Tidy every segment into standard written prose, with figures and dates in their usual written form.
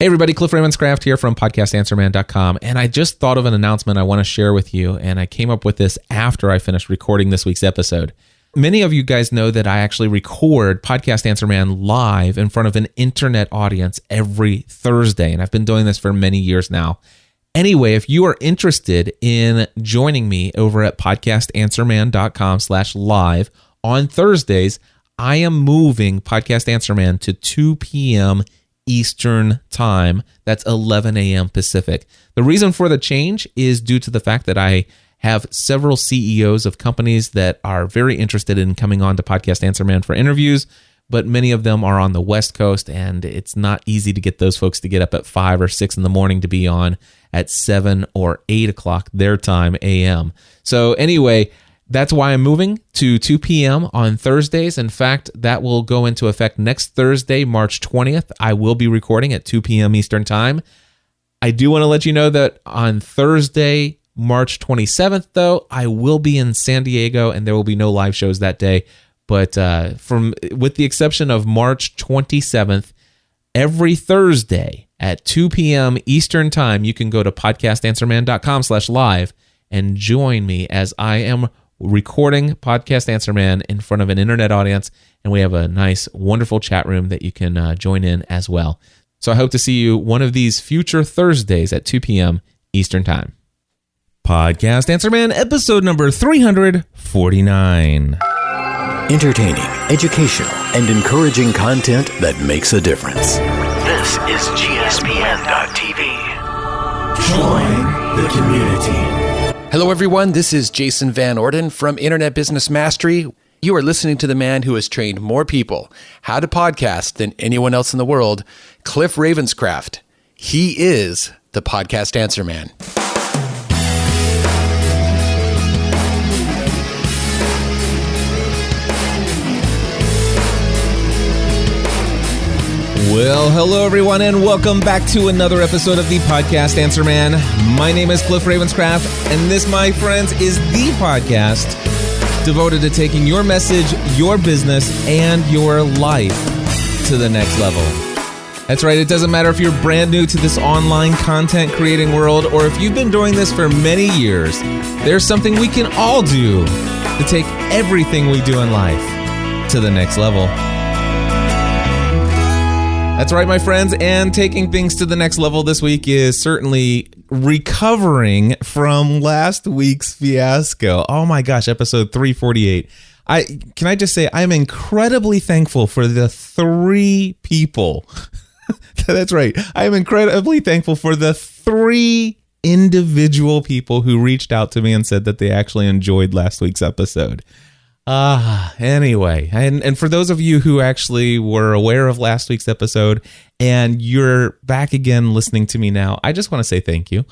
Hey everybody, Cliff Ravenscraft here from podcastanswerman.com, and I just thought of an announcement I want to share with you, and I came up with this after I finished recording this week's episode. Many of you guys know that I actually record Podcast Answer Man live in front of an internet audience every Thursday, and I've been doing this for many years now. Anyway, if you are interested in joining me over at podcastanswerman.com/live on Thursdays, I am moving Podcast Answer Man to 2 p.m. Eastern Time. That's 11 a.m. Pacific. The reason for the change is due to the fact that I have several CEOs of companies that are very interested in coming on to Podcast Answer Man for interviews, but many of them are on the West Coast, and it's not easy to get those folks to get up at 5 or 6 in the morning to be on at 7 or 8 o'clock their time a.m. So anyway, that's why I'm moving to 2 p.m. on Thursdays. In fact, that will go into effect next Thursday, March 20th. I will be recording at 2 p.m. Eastern Time. I do want to let you know that on Thursday, March 27th, though, I will be in San Diego, and there will be no live shows that day. But with the exception of March 27th, every Thursday at 2 p.m. Eastern Time, you can go to podcastanswerman.com/live and join me as I am recording Podcast Answer Man in front of an internet audience, and we have a nice, wonderful chat room that you can join in as well. So I hope to see you one of these future Thursdays at 2 p.m. Eastern Time. Podcast Answer Man, episode number 349. Entertaining, educational, and encouraging content that makes a difference. This is GSPN.TV. Join the community. Hello, everyone. This is Jason Van Orden from Internet Business Mastery. You are listening to the man who has trained more people how to podcast than anyone else in the world, Cliff Ravenscraft. He is the Podcast Answer Man. Well, hello everyone, and welcome back to another episode of the Podcast Answer Man. My name is Cliff Ravenscraft, and this, my friends, is the podcast devoted to taking your message, your business, and your life to the next level. That's right, it doesn't matter if you're brand new to this online content creating world, or if you've been doing this for many years. There's something we can all do to take everything we do in life to the next level. That's right, my friends, and taking things to the next level this week is certainly recovering from last week's fiasco. Oh my gosh, episode 348. Can I just say, I'm incredibly thankful for the 3 people. That's right. I am incredibly thankful for the 3 individual people who reached out to me and said that they actually enjoyed last week's episode. Anyway, and for those of you who actually were aware of last week's episode and you're back again listening to me now, I just want to say thank you.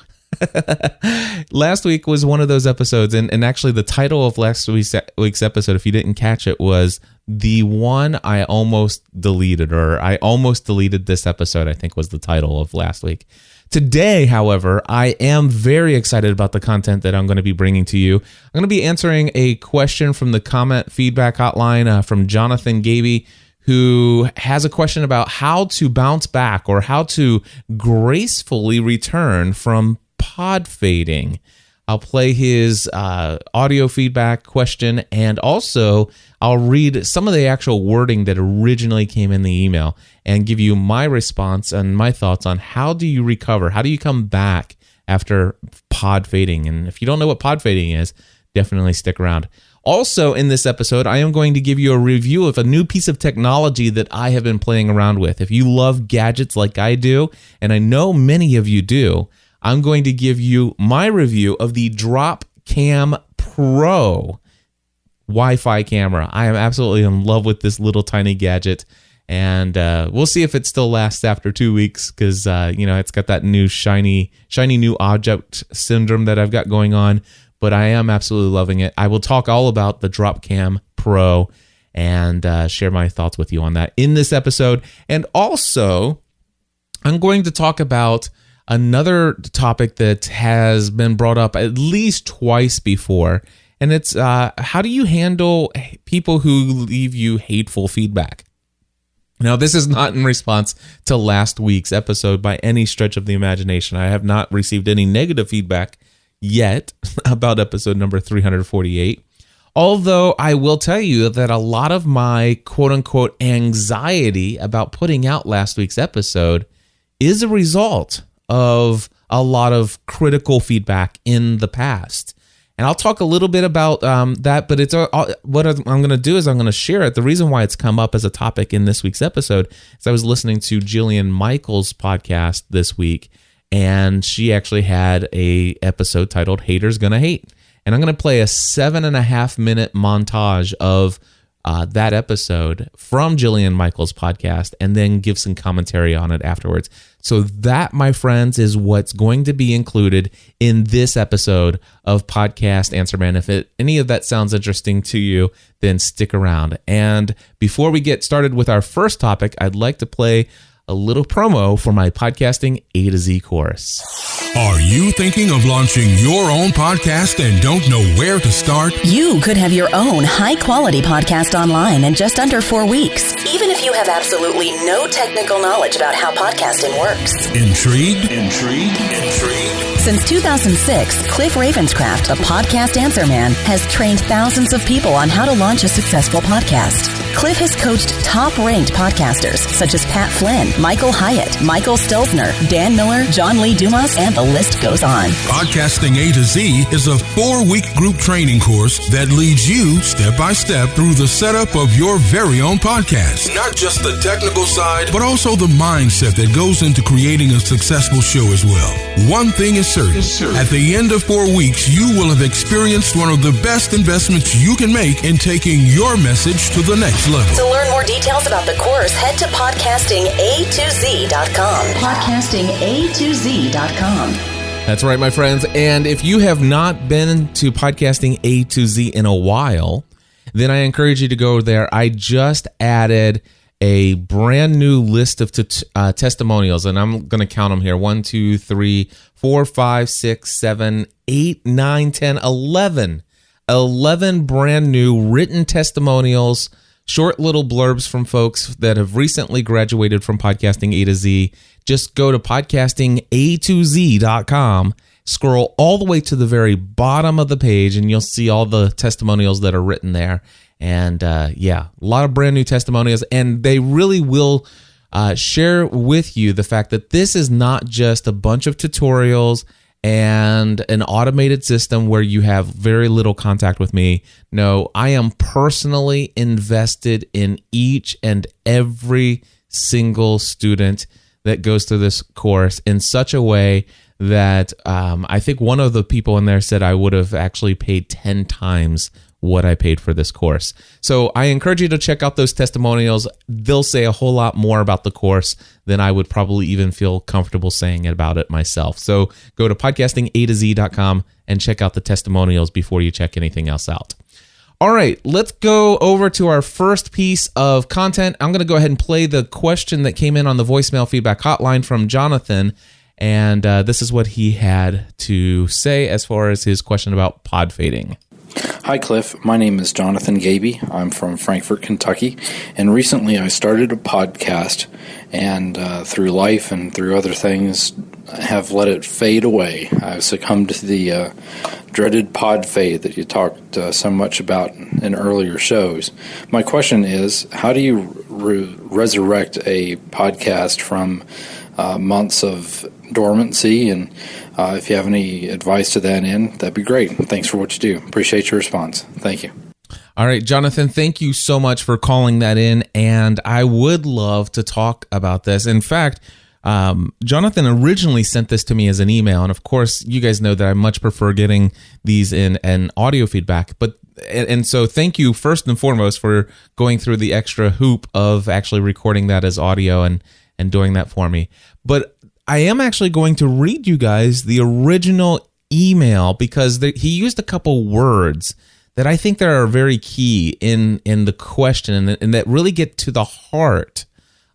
Last week was one of those episodes, and actually the title of last week's episode, if you didn't catch it, was The One I Almost Deleted, or I Almost Deleted This Episode, I think was the title of last week. Today, however, I am very excited about the content that I'm going to be bringing to you. I'm going to be answering a question from the comment feedback hotline from Jonathan Gaby, who has a question about how to bounce back or how to gracefully return from podfading. I'll play his audio feedback question, and also I'll read some of the actual wording that originally came in the email and give you my response and my thoughts on how do you recover, how do you come back after podfading. And if you don't know what podfading is, definitely stick around. Also in this episode, I am going to give you a review of a new piece of technology that I have been playing around with. If you love gadgets like I do, and I know many of you do, I'm going to give you my review of the DropCam Pro Wi-Fi camera. I am absolutely in love with this little tiny gadget, and we'll see if it still lasts after 2 weeks, because it's got that new shiny new object syndrome that I've got going on, but I am absolutely loving it. I will talk all about the DropCam Pro and share my thoughts with you on that in this episode. And also, I'm going to talk about another topic that has been brought up at least twice before, and it's how do you handle people who leave you hateful feedback? Now, this is not in response to last week's episode by any stretch of the imagination. I have not received any negative feedback yet about episode number 348. Although I will tell you that a lot of my quote-unquote anxiety about putting out last week's episode is a result of a lot of critical feedback in the past. And I'll talk a little bit about that, but it's what I'm going to do is I'm going to share it. The reason why it's come up as a topic in this week's episode is I was listening to Jillian Michaels' podcast this week, and she actually had a episode titled Haters Gonna Hate. And I'm going to play a 7.5-minute montage of that episode from Jillian Michaels' podcast and then give some commentary on it afterwards. So that, my friends, is what's going to be included in this episode of Podcast Answer Man. If any of that sounds interesting to you, then stick around. And before we get started with our first topic, I'd like to play a little promo for my Podcasting A to Z course. Are you thinking of launching your own podcast and don't know where to start? You could have your own high-quality podcast online in just under 4 weeks, even if you have absolutely no technical knowledge about how podcasting works. Intrigued? Since 2006, Cliff Ravenscraft, a podcast answer man, has trained thousands of people on how to launch a successful podcast. Cliff has coached top-ranked podcasters such as Pat Flynn, Michael Hyatt, Michael Stelzner, Dan Miller, John Lee Dumas, and the list goes on. Podcasting A to Z is a 4-week group training course that leads you step by step through the setup of your very own podcast. Not just the technical side, but also the mindset that goes into creating a successful show as well. One thing is certain. At the end of 4 weeks, you will have experienced one of the best investments you can make in taking your message to the next level. To learn more details about the course, head to podcastinga2z.com. Podcastinga2z.com. That's right, my friends. And if you have not been to Podcasting A to Z in a while, then I encourage you to go there. I just added a brand new list of testimonials, and I'm going to count them here. 1, 2, 3, 4, 5, 6, 7, 8, 9, 10, 11. 11 brand new written testimonials, short little blurbs from folks that have recently graduated from Podcasting A to Z. Just go to podcastinga2z.com, scroll all the way to the very bottom of the page, and you'll see all the testimonials that are written there. And a lot of brand new testimonials, and they really will share with you the fact that this is not just a bunch of tutorials and an automated system where you have very little contact with me. No, I am personally invested in each and every single student that goes through this course in such a way that I think one of the people in there said I would have actually paid 10 times what I paid for this course. So I encourage you to check out those testimonials. They'll say a whole lot more about the course than I would probably even feel comfortable saying about it myself. So go to podcastinga2z.com and check out the testimonials before you check anything else out. All right, let's go over to our first piece of content. I'm going to go ahead and play the question that came in on the voicemail feedback hotline from Jonathan. And this is what he had to say as far as his question about pod fading. Hi, Cliff. My name is Jonathan Gaby. I'm from Frankfort, Kentucky. And recently I started a podcast, and through life and through other things, have let it fade away. I've succumbed to the dreaded pod fade that you talked so much about in earlier shows. My question is, how do you resurrect a podcast from months of dormancy? And if you have any advice to that end, that'd be great. Thanks for what you do. Appreciate your response. Thank you. All right, Jonathan, thank you so much for calling that in. And I would love to talk about this. In fact, Jonathan originally sent this to me as an email. And of course, you guys know that I much prefer getting these in an audio feedback. And so thank you first and foremost for going through the extra hoop of actually recording that as audio and doing that for me. But I am actually going to read you guys the original email because he used a couple words that I think that are very key in the question and that really get to the heart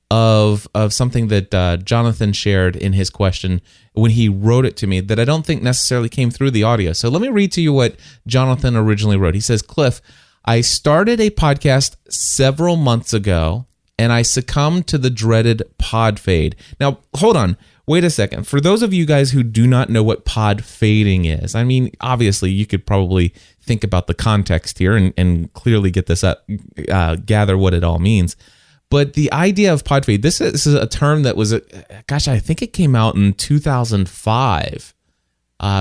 of something that Jonathan shared in his question when he wrote it to me that I don't think necessarily came through the audio. So let me read to you what Jonathan originally wrote. He says, Cliff, I started a podcast several months ago and I succumbed to the dreaded pod fade. Now, hold on. Wait a second. For those of you guys who do not know what pod fading is, I mean, obviously you could probably think about the context here and clearly get this up, gather what it all means. But the idea of pod fade, this is a term that was, I think it came out in 2005,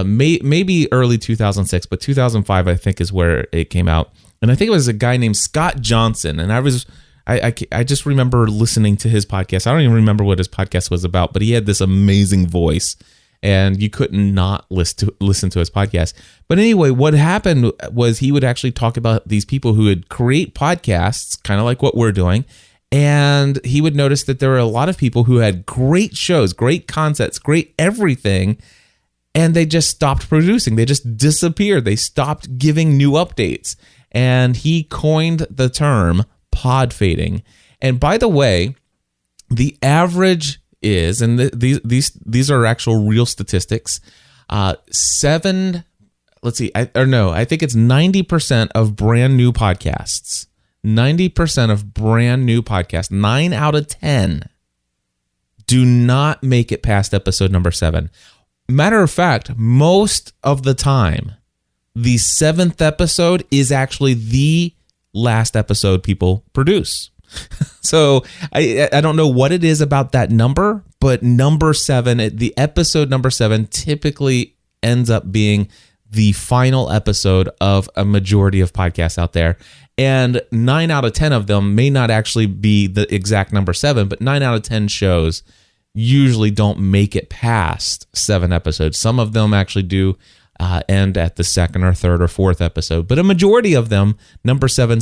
maybe early 2006, but 2005 I think is where it came out. And I think it was a guy named Scott Johnson, and I just remember listening to his podcast. I don't even remember what his podcast was about, but he had this amazing voice, and you couldn't not listen to his podcast. But anyway, what happened was he would actually talk about these people who would create podcasts, kind of like what we're doing, and he would notice that there were a lot of people who had great shows, great concepts, great everything, and they just stopped producing. They just disappeared. They stopped giving new updates. And he coined the term pod fading. And by the way, the average is, and these are actual real statistics, I think it's 90% of brand new podcasts. 90% of brand new podcasts, 9 out of 10, do not make it past episode number 7. Matter of fact, most of the time, the 7th episode is actually the last episode people produce. So I don't know what it is about that number, but number 7, the episode number 7 typically ends up being the final episode of a majority of podcasts out there. And 9 out of 10 of them may not actually be the exact number 7, but 9 out of 10 shows usually don't make it past 7 episodes. Some of them actually do end at the 2nd or 3rd or 4th episode, but a majority of them, number 7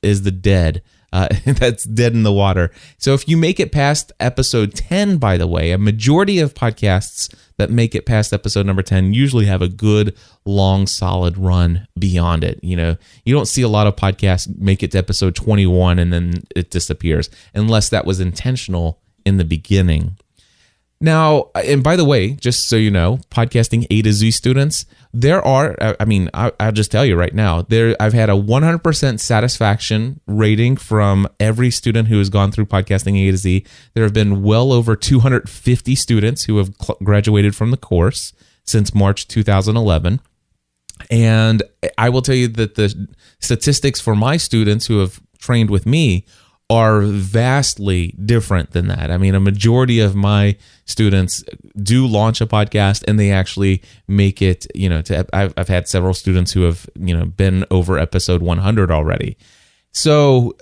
is the dead. That's dead in the water. So if you make it past episode 10, by the way, a majority of podcasts that make it past episode number 10 usually have a good, long, solid run beyond it. You know, you don't see a lot of podcasts make it to episode 21 and then it disappears, unless that was intentional in the beginning. Now, and by the way, just so you know, podcasting A to Z students, I'll just tell you right now, I've had a 100% satisfaction rating from every student who has gone through podcasting A to Z. There have been well over 250 students who have graduated from the course since March 2011. And I will tell you that the statistics for my students who have trained with me are vastly different than that. I mean, a majority of my students do launch a podcast and they actually make it, I've had several students who have, been over episode 100 already. So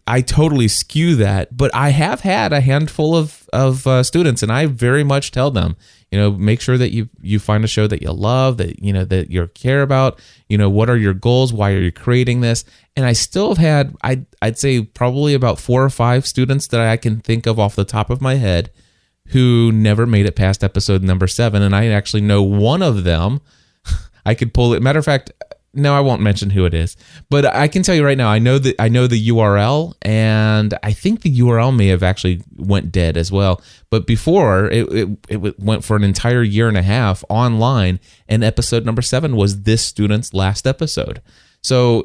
I totally skew that, but I have had a handful of students, and I very much tell them, make sure that you find a show that you love, that that you care about. What are your goals? Why are you creating this? And I still have had, I'd say probably about 4 or 5 students that I can think of off the top of my head who never made it past episode number 7, and I actually know one of them. I could pull it. Matter of fact, no, I won't mention who it is, but I can tell you right now, I know the URL, and I think the URL may have actually went dead as well. But before, it went for an entire year and a half online, and episode number 7 was this student's last episode. So,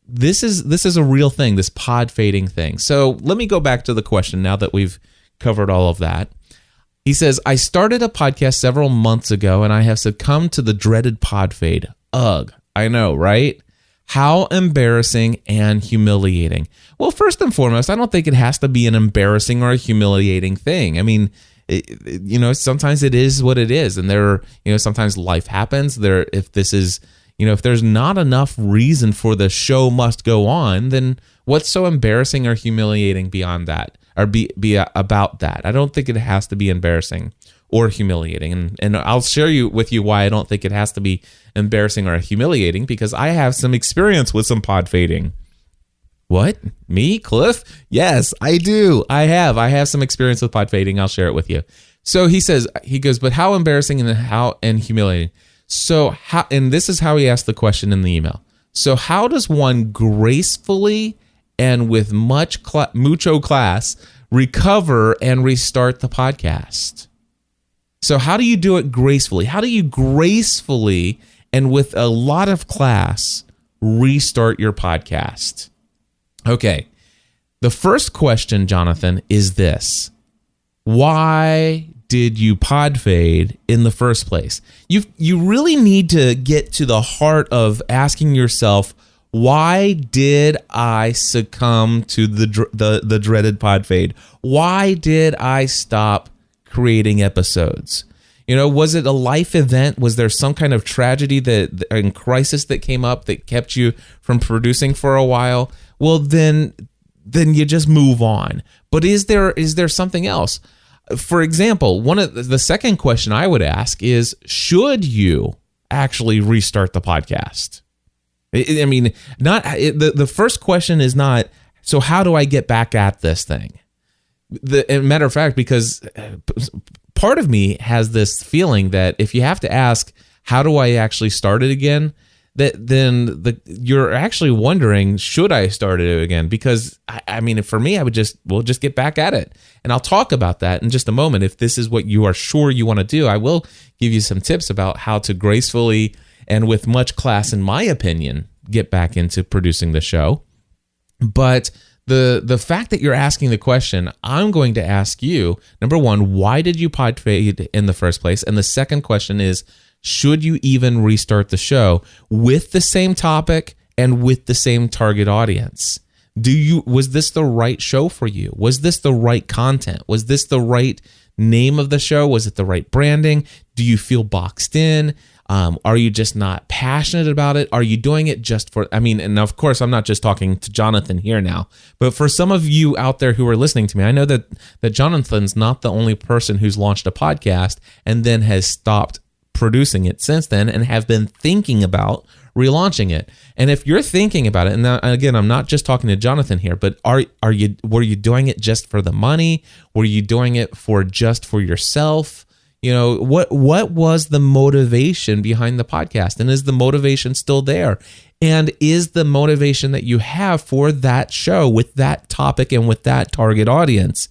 this is a real thing, this pod fading thing. So let me go back to the question now that we've covered all of that. He says, I started a podcast several months ago, and I have succumbed to the dreaded pod fade. Ugh, I know, right? How embarrassing and humiliating. Well, first and foremost, I don't think it has to be an embarrassing or a humiliating thing. I mean, sometimes it is what it is, and sometimes life happens. If there's not enough reason for the show must go on, then what's so embarrassing or humiliating beyond that, or be about that? I don't think it has to be embarrassing or humiliating. And I'll share with you why I don't think it has to be embarrassing or humiliating, because I have some experience with some pod fading. What? Me, Cliff? Yes, I do. I have some experience with pod fading. I'll share it with you. So he goes, but how embarrassing and humiliating? So and this is how he asked the question in the email. So how does one gracefully and with mucho class recover and restart the podcast? So how do you do it gracefully? How do you gracefully and with a lot of class restart your podcast? Okay. The first question, Jonathan, is this. Why did you podfade in the first place? You really need to get to the heart of asking yourself, why did I succumb to the dreaded podfade? Why did I stop creating episodes? Was it a life event? Was there some kind of tragedy and crisis that came up that kept you from producing for a while? Well, then you just move on. But is there something else? For example, the second question I would ask is, should you actually restart the podcast? I mean, the first question is not, so how do I get back at this thing? Matter of fact, because part of me has this feeling that if you have to ask, how do I actually start it again? You're actually wondering, should I start it again? Because I mean, for me, we'll just get back at it. And I'll talk about that in just a moment. If this is what you are sure you want to do, I will give you some tips about how to gracefully and with much class, in my opinion, get back into producing the show. But the fact that you're asking the question, I'm going to ask you, number one, why did you podfade in the first place? And the second question is, should you even restart the show with the same topic and with the same target audience? Was this the right show for you? Was this the right content? Was this the right name of the show? Was it the right branding? Do you feel boxed in? Are you just not passionate about it? Are you doing it just for, and of course, I'm not just talking to Jonathan here now, but for some of you out there who are listening to me, I know that Jonathan's not the only person who's launched a podcast and then has stopped producing it since then and have been thinking about relaunching it. And if you're thinking about it, and now, again, I'm not just talking to Jonathan here, but were you doing it just for the money? Were you doing it just for yourself? What was the motivation behind the podcast? And is the motivation still there? And is the motivation that you have for that show with that topic and with that target audience,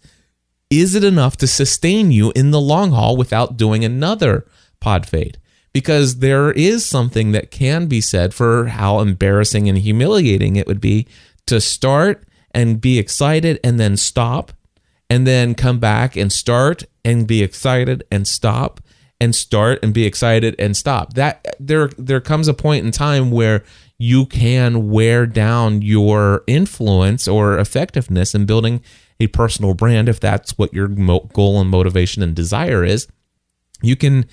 is it enough to sustain you in the long haul without doing another podfade? Because there is something that can be said for how embarrassing and humiliating it would be to start and be excited and then stop, and then come back and start and be excited and stop, and start and be excited and stop. That there comes a point in time where you can wear down your influence or effectiveness in building a personal brand, if that's what your goal and motivation and desire is. You can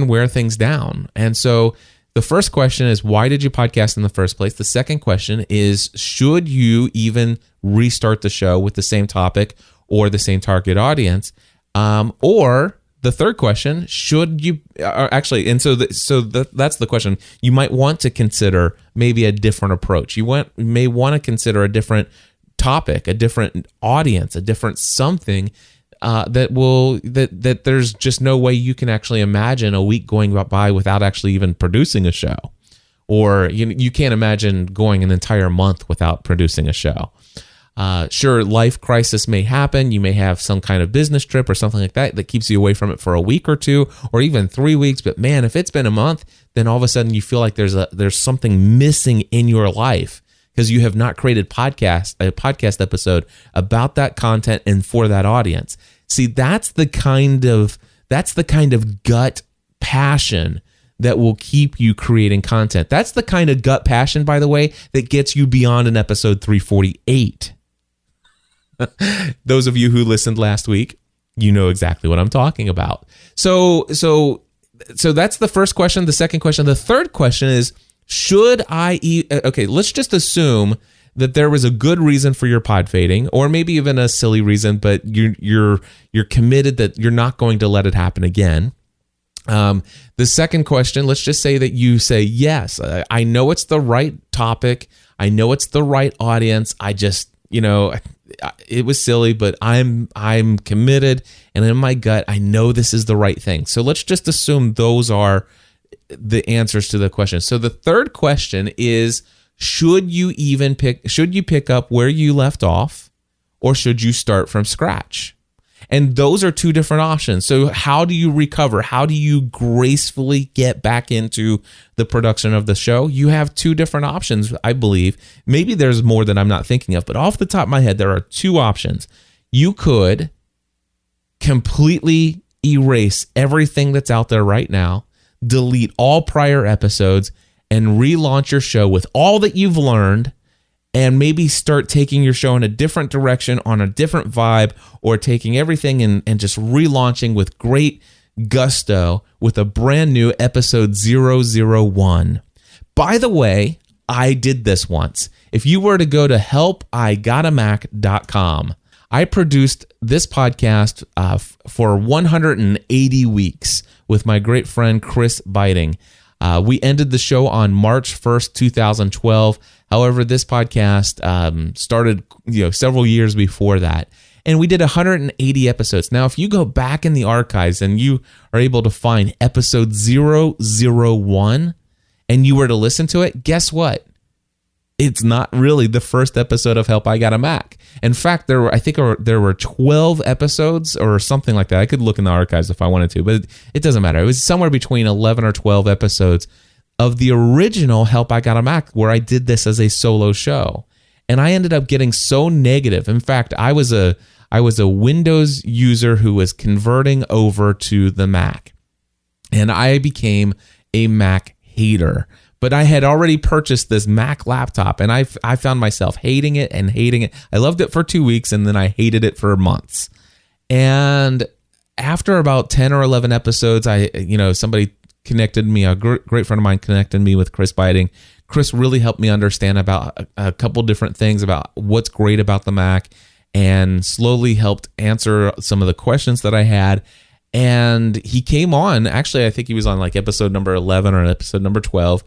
wear things down. And so the first question is, why did you podcast in the first place? The second question is, should you even restart the show with the same topic or the same target audience? Or the third question, should you actually, and so that's the question. You might want to consider maybe a different approach. You may want to consider a different topic, a different audience, a different something that there's just no way you can actually imagine a week going by without actually even producing a show. Or you can't imagine going an entire month without producing a show. Sure, life crisis may happen. You may have some kind of business trip or something like that keeps you away from it for a week or two, or even 3 weeks. But man, if it's been a month, then all of a sudden you feel like there's something missing in your life because you have not created a podcast episode about that content and for that audience. See, that's the kind of gut passion that will keep you creating content. That's the kind of gut passion, by the way, that gets you beyond an episode 348. Those of you who listened last week, you know exactly what I'm talking about. So that's the first question. The second question, the third question is, should I okay, let's just assume that there was a good reason for your pod fading, or maybe even a silly reason, but you're committed that you're not going to let it happen again. The second question, let's just say that you say, yes, I know it's the right topic. I know it's the right audience. I just, it was silly, but I'm committed, and in my gut, I know this is the right thing. So let's just assume those are the answers to the question. So the third question is, should you pick up where you left off, or should you start from scratch? And those are two different options. So how do you recover? How do you gracefully get back into the production of the show? You have two different options, I believe. Maybe there's more that I'm not thinking of, but off the top of my head, there are two options. You could completely erase everything that's out there right now, delete all prior episodes, and relaunch your show with all that you've learned, and maybe start taking your show in a different direction, on a different vibe, or taking everything and just relaunching with great gusto with a brand new episode 001. By the way, I did this once. If you were to go to helpigotamac.com, I produced this podcast for 180 weeks with my great friend Chris Biting. We ended the show on March 1st, 2012. However, this podcast started several years before that. And we did 180 episodes. Now, if you go back in the archives and you are able to find episode 001 and you were to listen to it, guess what? It's not really the first episode of Help I Got a Mac. In fact, there were 12 episodes or something like that. I could look in the archives if I wanted to, but it doesn't matter. It was somewhere between 11 or 12 episodes of the original Help I Got a Mac, where I did this as a solo show. And I ended up getting so negative. In fact, I was a Windows user who was converting over to the Mac. And I became a Mac hater. But I had already purchased this Mac laptop, and I found myself hating it and hating it. I loved it for 2 weeks, and then I hated it for months. And after about 10 or 11 episodes, somebody connected me, a great friend of mine connected me with Chris Biting. Chris really helped me understand about a couple different things about what's great about the Mac, and slowly helped answer some of the questions that I had. And he came on, actually, I think he was on like episode number 11 or episode number 12.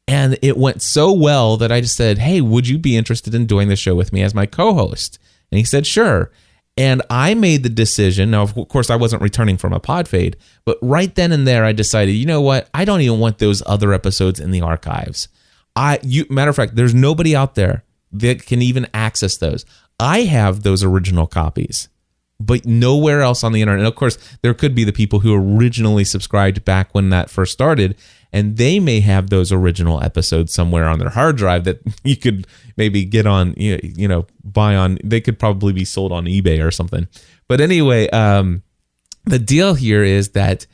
And it went so well that I just said, hey, would you be interested in doing the show with me as my co-host? And he said, sure. And I made the decision. Now, of course, I wasn't returning from a Podfade, but right then and there, I decided, you know what? I don't even want those other episodes in the archives. Matter of fact, there's nobody out there that can even access those. I have those original copies, but nowhere else on the internet. And of course, there could be the people who originally subscribed back when that first started, and they may have those original episodes somewhere on their hard drive that you could maybe get on, buy on. They could probably be sold on eBay or something. But anyway, the deal here is that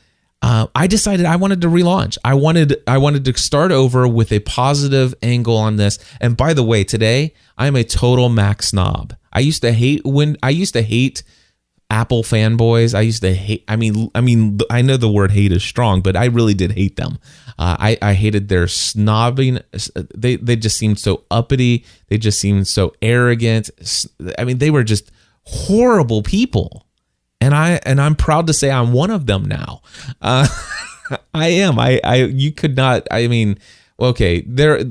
I decided I wanted to relaunch. I wanted to start over with a positive angle on this. And by the way, today I am a total Mac snob. I used to hate Apple fanboys. I used to hate, I know the word hate is strong, but I really did hate them. I hated their snobbing. They just seemed so uppity. They just seemed so arrogant. They were just horrible people. And I'm proud to say I'm one of them now. I am. You could not, okay,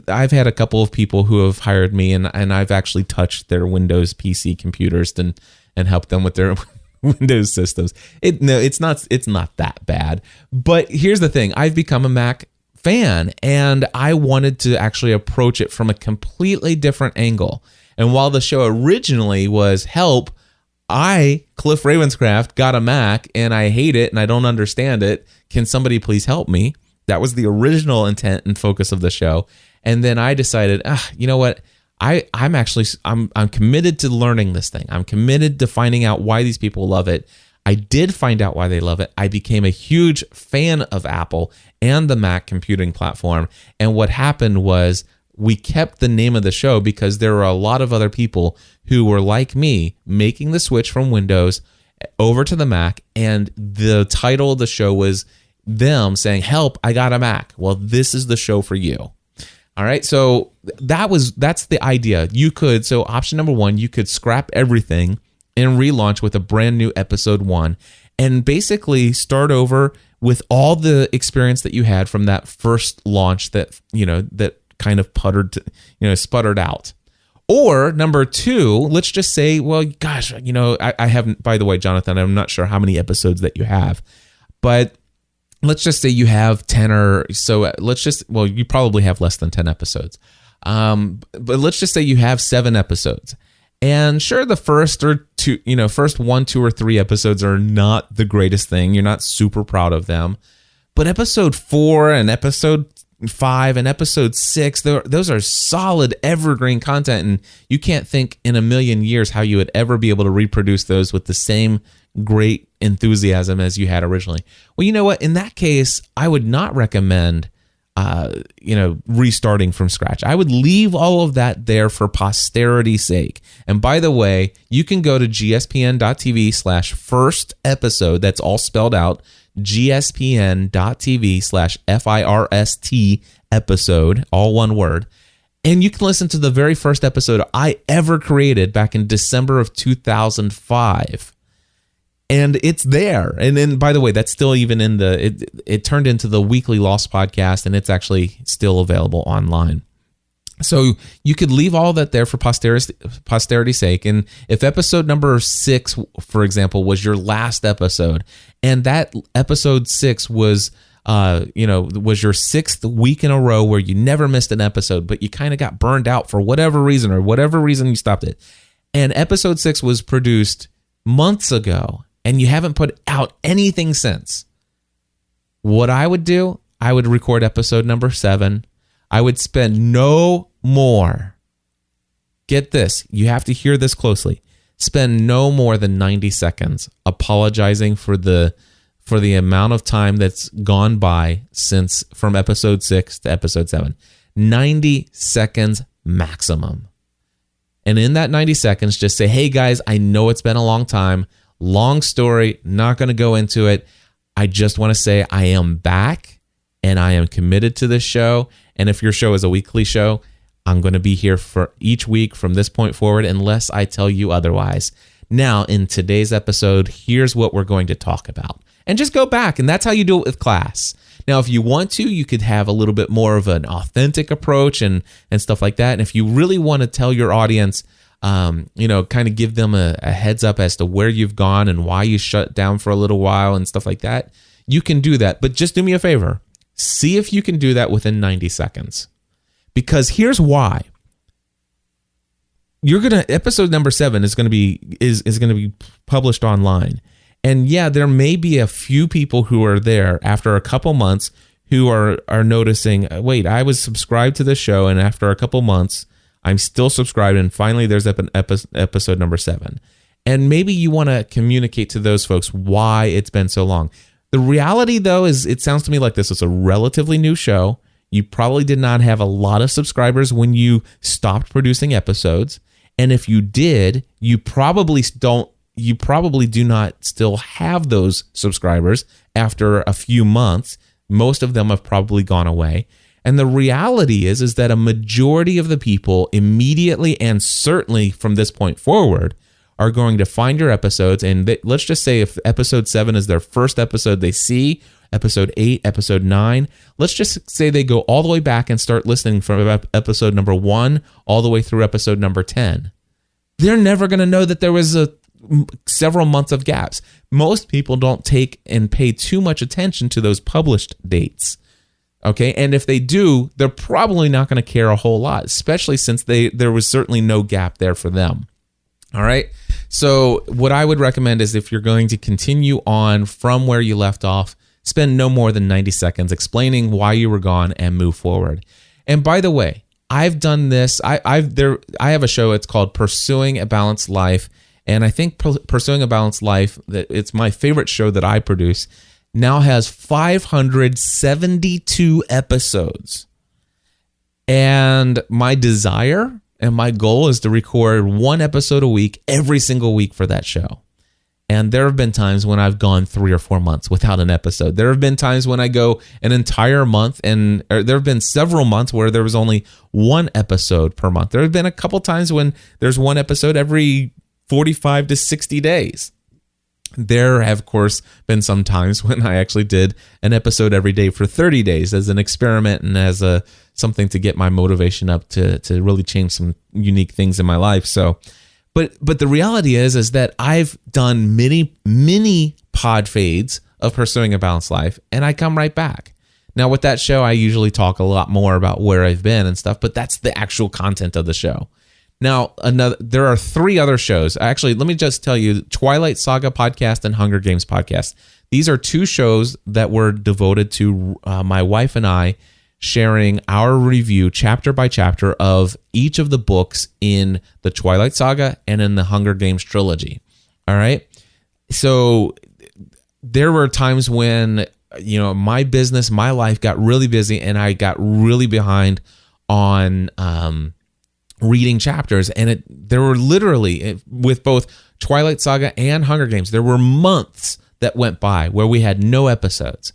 I've had a couple of people who have hired me, and I've actually touched their Windows PC computers and helped them with their Windows systems. It's not that bad. But here's the thing. I've become a Mac fan, and I wanted to actually approach it from a completely different angle. And while the show originally was help, Cliff Ravenscraft, got a Mac, and I hate it and I don't understand it. Can somebody please help me? That was the original intent and focus of the show. And then I decided, you know what? I'm committed to learning this thing. I'm committed to finding out why these people love it. I did find out why they love it. I became a huge fan of Apple and the Mac computing platform. And what happened was we kept the name of the show because there were a lot of other people who were like me making the switch from Windows over to the Mac. And the title of the show was them saying, help, I got a Mac. Well, this is the show for you. All right. So that's the idea. So option number one, you could scrap everything and relaunch with a brand new episode 1 and basically start over with all the experience that you had from that first launch that kind of sputtered out. Or number 2, let's just say, well, gosh, I haven't, by the way, Jonathan, I'm not sure how many episodes that you have, but let's just say you have 10 or so. You probably have less than 10 episodes. But let's just say you have 7 episodes. And sure, the first 1, 2, or 3 episodes are not the greatest thing. You're not super proud of them. But episode 4 and episode 5 and episode 6, those are solid evergreen content. And you can't think in a million years how you would ever be able to reproduce those with the same great enthusiasm as you had originally. Well, you know what? In that case, I would not recommend restarting from scratch. I would leave all of that there for posterity's sake. And by the way, you can go to gspn.tv/first episode. That's all spelled out. gspn.tv/FIRST episode, all one word. And you can listen to the very first episode I ever created back in December of 2005. And it's there. And then, by the way, that's still even in it turned into the Weekly Lost podcast, and it's actually still available online. So you could leave all that there for posterity's sake. And if episode number 6, for example, was your last episode, and that episode 6 was your 6th week in a row where you never missed an episode, but you kind of got burned out for whatever reason you stopped it. And episode 6 was produced months ago, and you haven't put out anything since. What I would do, I would record episode number 7. I would spend no more. Get this, you have to hear this closely. Spend no more than 90 seconds apologizing for the amount of time that's gone by since from episode 6 to episode 7. 90 seconds maximum. And in that 90 seconds, just say, hey guys, I know it's been a long time. Long story, not going to go into it. I just want to say I am back and I am committed to this show. And if your show is a weekly show, I'm going to be here for each week from this point forward unless I tell you otherwise. Now, in today's episode, here's what we're going to talk about. And just go back, and that's how you do it with class. Now, if you want to, you could have a little bit more of an authentic approach and stuff like that. And if you really want to tell your audience, kind of give them a heads up as to where you've gone and why you shut down for a little while and stuff like that, you can do that. But just do me a favor. See if you can do that within 90 seconds. Because here's why. Episode number 7 is going to be published online. And yeah, there may be a few people who are there after a couple months who are noticing, wait, I was subscribed to this show, and after a couple months, I'm still subscribed, and finally there's episode number 7. And maybe you want to communicate to those folks why it's been so long. The reality, though, is it sounds to me like this is a relatively new show. You probably did not have a lot of subscribers when you stopped producing episodes. And if you did, you probably do not still have those subscribers after a few months. Most of them have probably gone away. And the reality is that a majority of the people immediately and certainly from this point forward are going to find your episodes. And let's just say if episode 7 is their first episode they see, episode 8, episode 9, let's just say they go all the way back and start listening from episode number 1 all the way through episode number 10. They're never going to know that there was several months of gaps. Most people don't take and pay too much attention to those published dates. Okay, and if they do, they're probably not going to care a whole lot, especially since there was certainly no gap there for them. All right, so what I would recommend is if you're going to continue on from where you left off, spend no more than 90 seconds explaining why you were gone and move forward. And by the way, I've done this. I have a show. It's called Pursuing a Balanced Life, and I think Pursuing a Balanced Life, it's my favorite show that I produce, now has 572 episodes. And my desire and my goal is to record 1 episode a week every single week for that show. And there have been times when I've gone 3 or 4 months without an episode. There have been times when I go an entire month, and there have been several months where there was only 1 episode per month. There have been a couple times when there's 1 episode every 45 to 60 days. There have, of course, been some times when I actually did an episode every day for 30 days as an experiment and as something to get my motivation up to really change some unique things in my life. So, but the reality is that I've done many pod fades of Pursuing a Balanced Life, and I come right back. Now, with that show, I usually talk a lot more about where I've been and stuff, but that's the actual content of the show. Now, there are 3 other shows. Actually, let me just tell you, Twilight Saga podcast and Hunger Games podcast. These are 2 shows that were devoted to my wife and I sharing our review chapter by chapter of each of the books in the Twilight Saga and in the Hunger Games trilogy. All right. So there were times when, my business, my life got really busy and I got really behind on reading chapters. And there were literally, with both Twilight Saga and Hunger Games, there were months that went by where we had no episodes.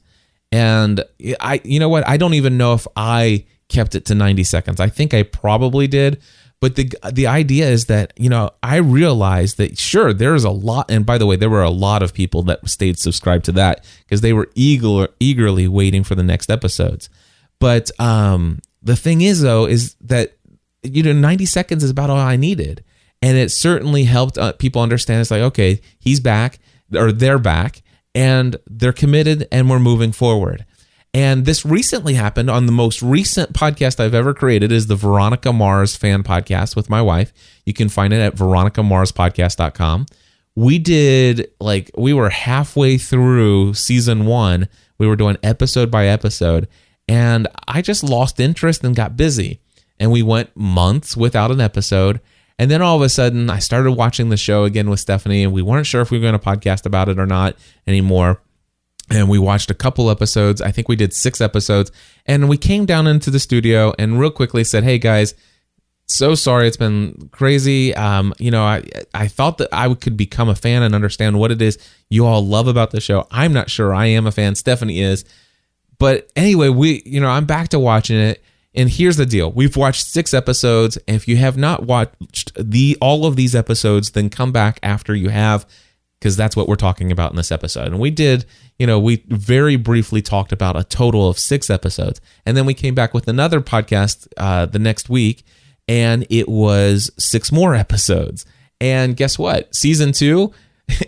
And you know what? I don't even know if I kept it to 90 seconds. I think I probably did. But the idea is that, I realized that, sure, there's a lot. And by the way, there were a lot of people that stayed subscribed to that because they were eagerly waiting for the next episodes. But the thing is, though, is that, 90 seconds is about all I needed. And it certainly helped people understand. It's like, okay, he's back, or they're back, and they're committed, and we're moving forward. And this recently happened on the most recent podcast I've ever created, is the Veronica Mars fan podcast with my wife. You can find it at veronicamarspodcast.com. We were halfway through season 1. We were doing episode by episode, and I just lost interest and got busy. And we went months without an episode. And then all of a sudden, I started watching the show again with Stephanie, and we weren't sure if we were going to podcast about it or not anymore. And we watched a couple episodes. I think we did 6 episodes. And we came down into the studio and real quickly said, hey, guys, so sorry. It's been crazy. I thought that I could become a fan and understand what it is you all love about the show. I'm not sure I am a fan. Stephanie is. But anyway, I'm back to watching it. And here's the deal. We've watched 6 episodes. And if you have not watched all of these episodes, then come back after you have, because that's what we're talking about in this episode. And we did, we very briefly talked about a total of 6 episodes. And then we came back with another podcast the next week, and it was 6 more episodes. And guess what? Season 2,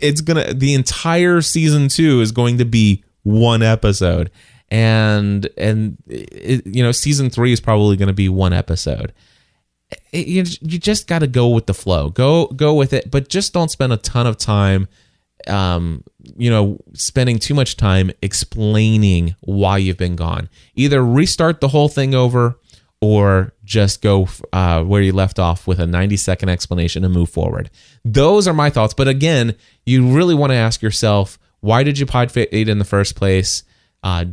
the entire season 2 is going to be 1 episode. And season 3 is probably going to be 1 episode. You just got to go with the flow. Go with it, but just don't spend a ton of time, spending too much time explaining why you've been gone. Either restart the whole thing over, or just go where you left off with a 90-second explanation and move forward. Those are my thoughts. But again, you really want to ask yourself, why did you Podfade in the first place?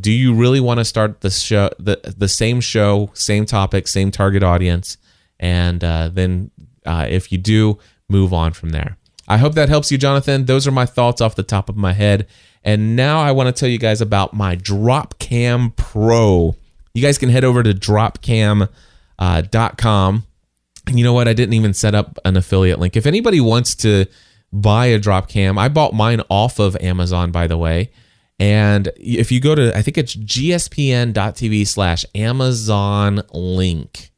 Do you really want to start the show, the same show, same topic, same target audience? And then if you do, move on from there. I hope that helps you, Jonathan. Those are my thoughts off the top of my head. And now I want to tell you guys about my DropCam Pro. You guys can head over to dropcam.com. And you know what? I didn't even set up an affiliate link. If anybody wants to buy a DropCam, I bought mine off of Amazon, by the way. And if you go to, I think it's gspn.tv/Amazon link.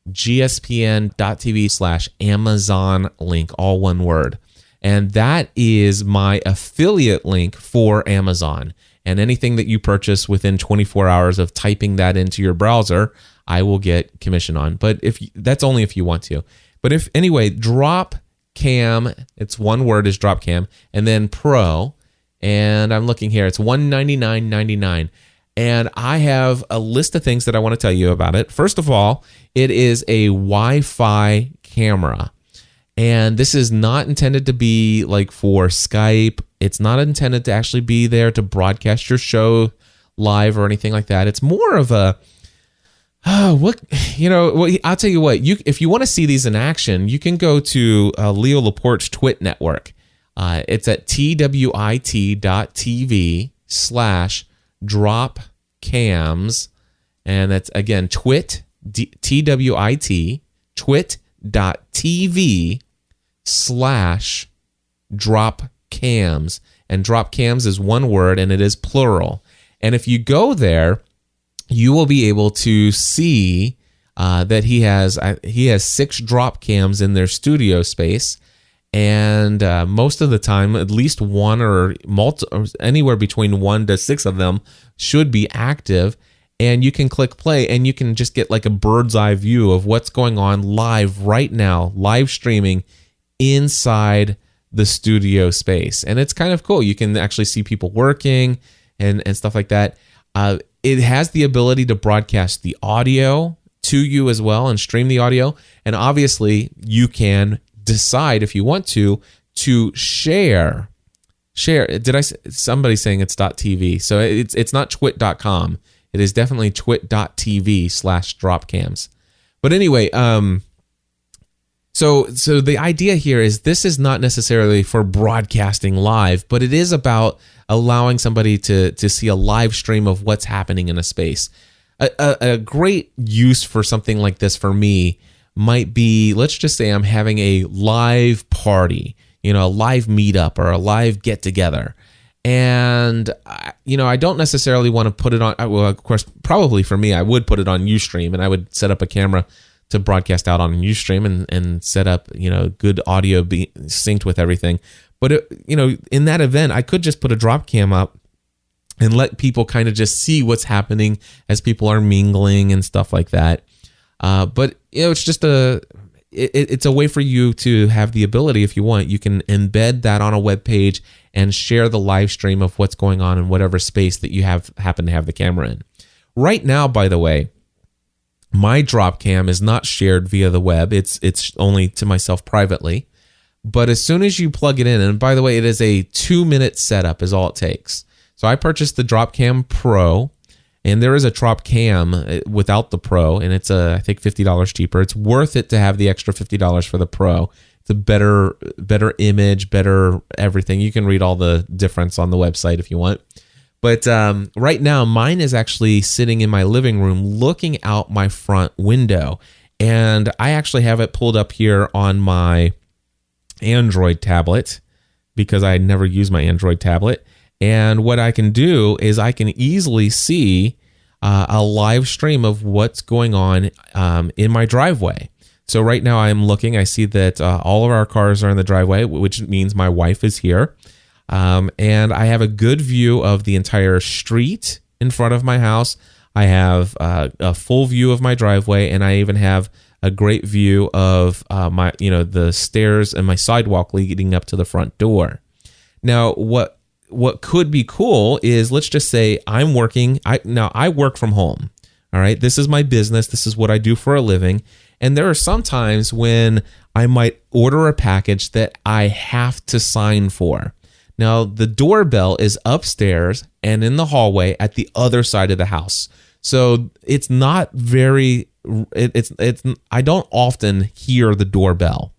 gspn.tv/Amazon link, all one word. And that is my affiliate link for Amazon. And anything that you purchase within 24 hours of typing that into your browser, I will get commission on. But that's only if you want to. But DropCam, it's one word, is DropCam, and then Pro. And I'm looking here, it's $199.99. And I have a list of things that I want to tell you about it. First of all, it is a Wi-Fi camera. And this is not intended to be like for Skype. It's not intended to actually be there to broadcast your show live or anything like that. It's more of a, I'll tell you what, if you want to see these in action, you can go to Leo Laporte's Twit network. It's at twit.tv/dropcams. And that's, again, twit.tv/dropcams. And dropcams is one word, and it is plural. And if you go there, you will be able to see that he has 6 dropcams in their studio space. And most of the time, at least one or anywhere between 1 to 6 of them should be active. and you can click play and you can just get like a bird's eye view of what's going on live right now, live streaming inside the studio space. And it's kind of cool. You can actually see people working and stuff like that. It has the ability to broadcast the audio to you as well and stream the audio. And obviously you can decide if you want to share. Somebody's saying it's .tv. So it's not twit.com. It is definitely twit.tv/dropcams. But anyway, so the idea here is this is not necessarily for broadcasting live, but it is about allowing somebody to see a live stream of what's happening in a space. A great use for something like this for me might be, let's just say I'm having a live party, a live meetup or a live get together. And, I don't necessarily want to put it on, well, of course, probably for me, I would put it on Ustream and I would set up a camera to broadcast out on Ustream and set up, good audio synced with everything. But, in that event, I could just put a DropCam up and let people kind of just see what's happening as people are mingling and stuff like that. But, it's just it's a way for you to have the ability, if you want, you can embed that on a web page and share the live stream of what's going on in whatever space that you happen to have the camera in. Right now, by the way, my DropCam is not shared via the web. It's only to myself privately. But as soon as you plug it in, and by the way, it is a 2-minute setup is all it takes. So I purchased the DropCam Pro, and there is a DropCam without the Pro, and it's I think $50 cheaper. It's worth it to have the extra $50 for the Pro. It's a better image, better everything. You can read all the difference on the website if you want. But right now, mine is actually sitting in my living room looking out my front window. And I actually have it pulled up here on my Android tablet because I never use my Android tablet. And what I can do is I can easily see a live stream of what's going on in my driveway. So right now I'm looking, I see that all of our cars are in the driveway, which means my wife is here. And I have a good view of the entire street in front of my house. I have a full view of my driveway, and I even have a great view of the stairs and my sidewalk leading up to the front door. Now, what could be cool is, let's just say I'm working. I work from home. All right, this is my business. This is what I do for a living. And there are some times when I might order a package that I have to sign for. Now, the doorbell is upstairs and in the hallway at the other side of the house. So it's not very, I don't often hear the doorbell.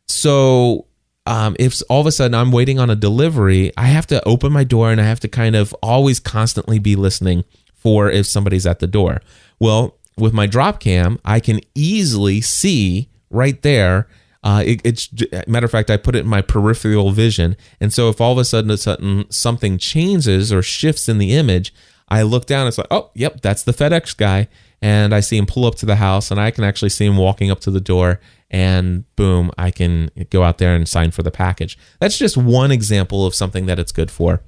So if all of a sudden I'm waiting on a delivery, I have to open my door and I have to kind of always constantly be listening for if somebody's at the door. Well, with my DropCam, I can easily see right there. It's matter of fact, I put it in my peripheral vision, and so if all of a sudden something changes or shifts in the image, I look down. It's like, oh, yep, that's the FedEx guy, and I see him pull up to the house, and I can actually see him walking up to the door, and boom, I can go out there and sign for the package. That's just one example of something that it's good for.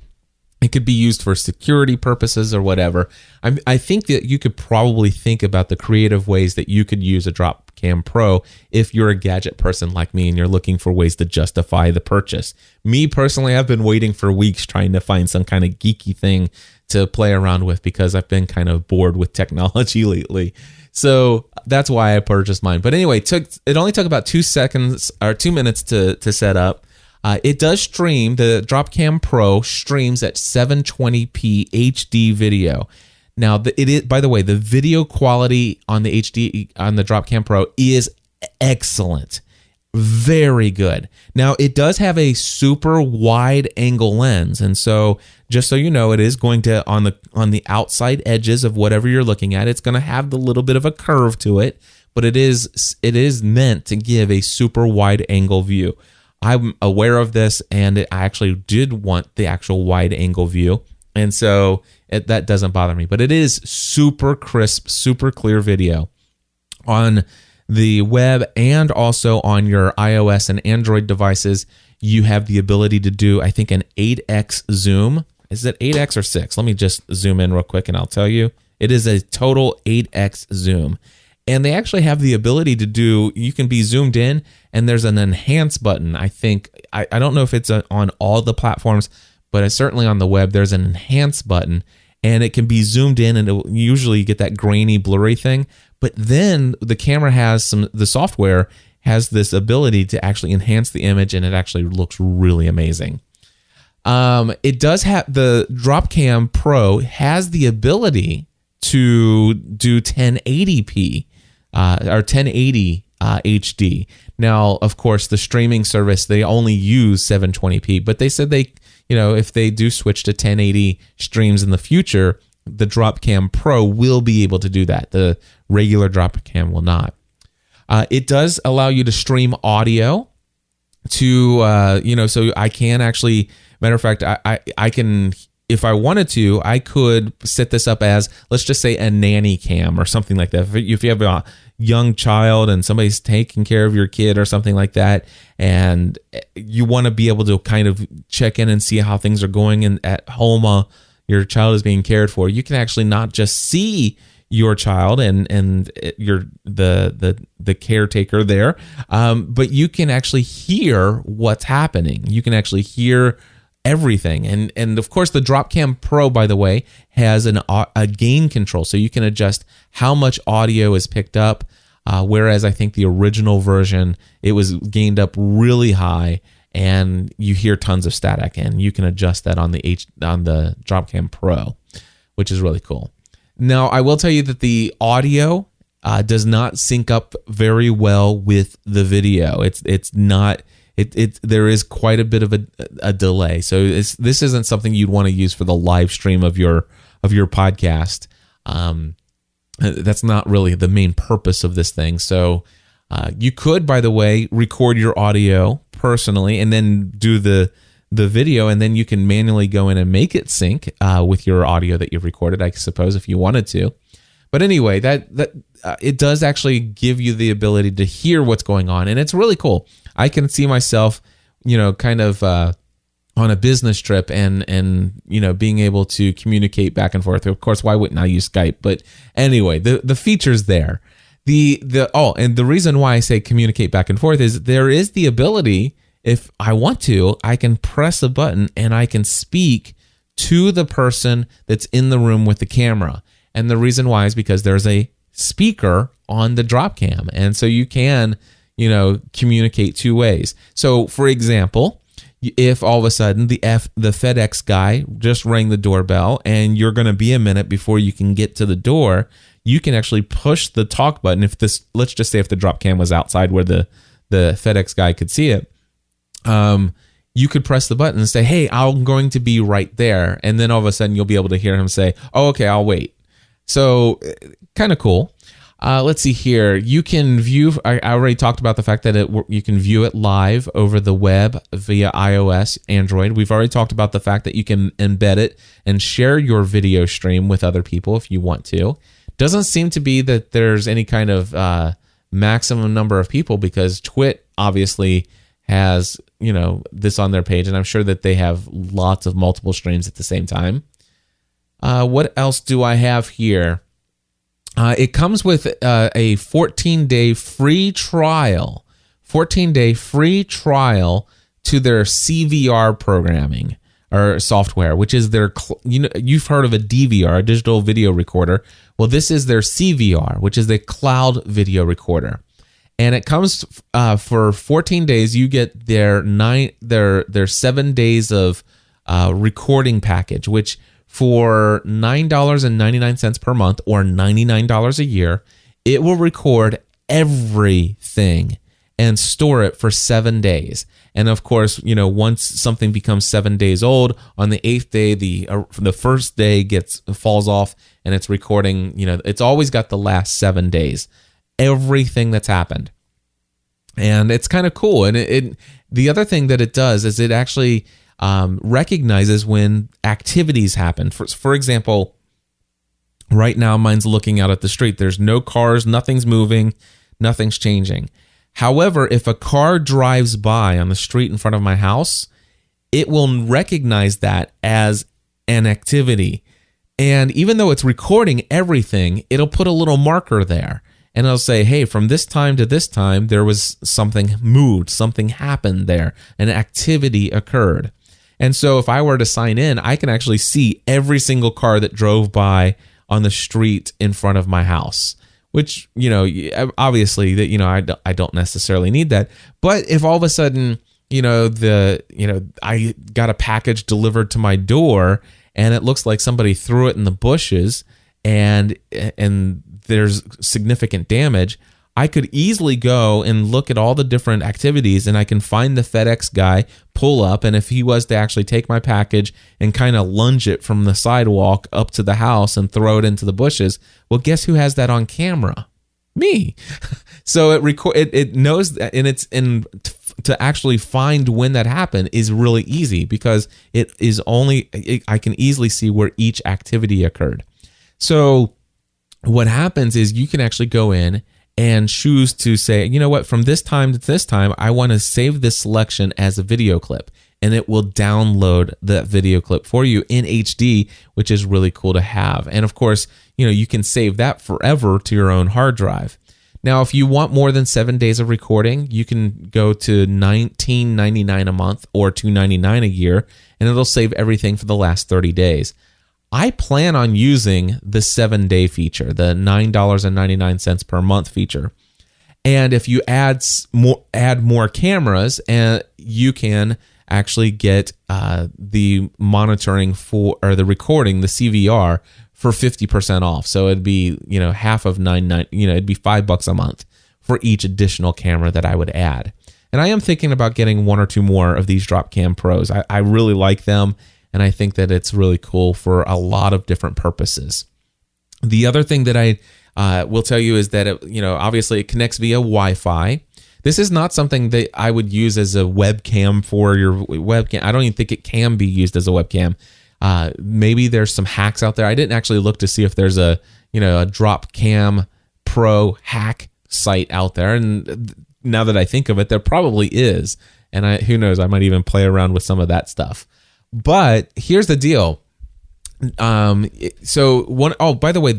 It could be used for security purposes or whatever. I think that you could probably think about the creative ways that you could use a DropCam Pro if you're a gadget person like me and you're looking for ways to justify the purchase. Me personally, I've been waiting for weeks trying to find some kind of geeky thing to play around with because I've been kind of bored with technology lately. So that's why I purchased mine. But anyway, it only took about 2 minutes to set up. It does stream. The DropCam Pro streams at 720p HD video. Now, it is, by the way, the video quality on the DropCam Pro is excellent, very good. Now, it does have a super wide angle lens, and so just so you know, it is going to on the outside edges of whatever you're looking at, it's going to have the little bit of a curve to it, but it is meant to give a super wide angle view. I'm aware of this, and I actually did want the actual wide angle view, and so that doesn't bother me. But it is super crisp, super clear video on the web, and also on your iOS and Android devices. You have the ability to do, I think, an 8x zoom. Is it 8x or 6? Let me just zoom in real quick, and I'll tell you. It is a total 8x zoom. And they actually have the ability to do, you can be zoomed in, and there's an enhance button. I think, I don't know if it's on all the platforms, but it's certainly on the web, there's an enhance button, and it can be zoomed in, and it'll usually get that grainy, blurry thing. But then the camera has the software has this ability to actually enhance the image, and it actually looks really amazing. It does have, the DropCam Pro has the ability to do 1080p or 1080 HD. Now, of course, the streaming service, they only use 720p, but they said they, if they do switch to 1080 streams in the future, the DropCam Pro will be able to do that. The regular DropCam will not. It does allow you to stream audio to, so I can actually, matter of fact, I can, if I wanted to, I could set this up as, let's just say, a nanny cam or something like that. If you have a young child and somebody's taking care of your kid or something like that, and you want to be able to kind of check in and see how things are going at home, your child is being cared for, you can actually not just see your child and your the caretaker there, but you can actually hear what's happening. You can actually hear everything, and of course the DropCam Pro, by the way, has a gain control, so you can adjust how much audio is picked up. Whereas I think the original version, it was gained up really high, and you hear tons of static, and you can adjust that on the DropCam Pro, which is really cool. Now, I will tell you that the audio does not sync up very well with the video. It's not. There is quite a bit of a delay. So this isn't something you'd want to use for the live stream of your podcast. That's not really the main purpose of this thing. So you could, by the way, record your audio personally and then do the video, and then you can manually go in and make it sync with your audio that you've recorded, I suppose, if you wanted to. But anyway, that it does actually give you the ability to hear what's going on, and it's really cool. I can see myself, kind of on a business trip and being able to communicate back and forth. Of course, why wouldn't I use Skype? But anyway, the feature's there. And the reason why I say communicate back and forth is there is the ability, if I want to, I can press a button and I can speak to the person that's in the room with the camera. And the reason why is because there's a speaker on the DropCam. And so you can, communicate two ways. So for example, if all of a sudden the FedEx guy just rang the doorbell and you're going to be a minute before you can get to the door, you can actually push the talk button. Let's just say if the DropCam was outside where the FedEx guy could see it, you could press the button and say, "Hey, I'm going to be right there." And then all of a sudden you'll be able to hear him say, "Oh, okay, I'll wait." So kind of cool. Let's see here. You can view, I already talked about the fact that you can view it live over the web via iOS, Android. We've already talked about the fact that you can embed it and share your video stream with other people if you want to. Doesn't seem to be that there's any kind of maximum number of people, because Twit obviously has, this on their page, and I'm sure that they have lots of multiple streams at the same time. What else do I have here? It comes with a 14-day free trial. 14-day free trial to their CVR programming or software, which is their, you've heard of a DVR, a digital video recorder. Well, this is their CVR, which is the cloud video recorder. And it comes for 14 days. You get their 7 days of recording package, which for $9.99 per month or $99 a year, it will record everything and store it for 7 days. And of course, once something becomes 7 days old, on the 8th day, the first day falls off and it's recording, it's always got the last 7 days, everything that's happened. And it's kind of cool. And the other thing that it does is it actually recognizes when activities happen. For example, right now mine's looking out at the street. There's no cars, nothing's moving, nothing's changing. However, if a car drives by on the street in front of my house, it will recognize that as an activity. And even though it's recording everything, it'll put a little marker there. And it'll say, hey, from this time to this time, there was something moved, something happened there, an activity occurred. And so if I were to sign in, I can actually see every single car that drove by on the street in front of my house, which, obviously that, I don't necessarily need that. But if all of a sudden, I got a package delivered to my door and it looks like somebody threw it in the bushes and there's significant damage, I could easily go and look at all the different activities and I can find the FedEx guy, pull up, and if he was to actually take my package and kind of lunge it from the sidewalk up to the house and throw it into the bushes, well, guess who has that on camera? Me. So it knows that, and to actually find when that happened is really easy because I can easily see where each activity occurred. So what happens is you can actually go in and choose to say, you know what, from this time to this time, I want to save this selection as a video clip, and it will download that video clip for you in HD, which is really cool to have. And of course, you can save that forever to your own hard drive. Now, if you want more than 7 days of recording, you can go to $19.99 a month or $2.99 a year, and it'll save everything for the last 30 days. I plan on using the 7-day feature, the $9.99 per month feature. And if you add more cameras, and you can actually get the monitoring or the recording, the CVR, for 50% off. So it'd be, half of $9.99, it'd be $5 a month for each additional camera that I would add. And I am thinking about getting one or two more of these DropCam Pros. I really like them. And I think that it's really cool for a lot of different purposes. The other thing that I will tell you is that, obviously it connects via Wi-Fi. This is not something that I would use as a webcam for your webcam. I don't even think it can be used as a webcam. Maybe there's some hacks out there. I didn't actually look to see if there's a DropCam Pro hack site out there. And now that I think of it, there probably is. And who knows, I might even play around with some of that stuff. But here's the deal. By the way,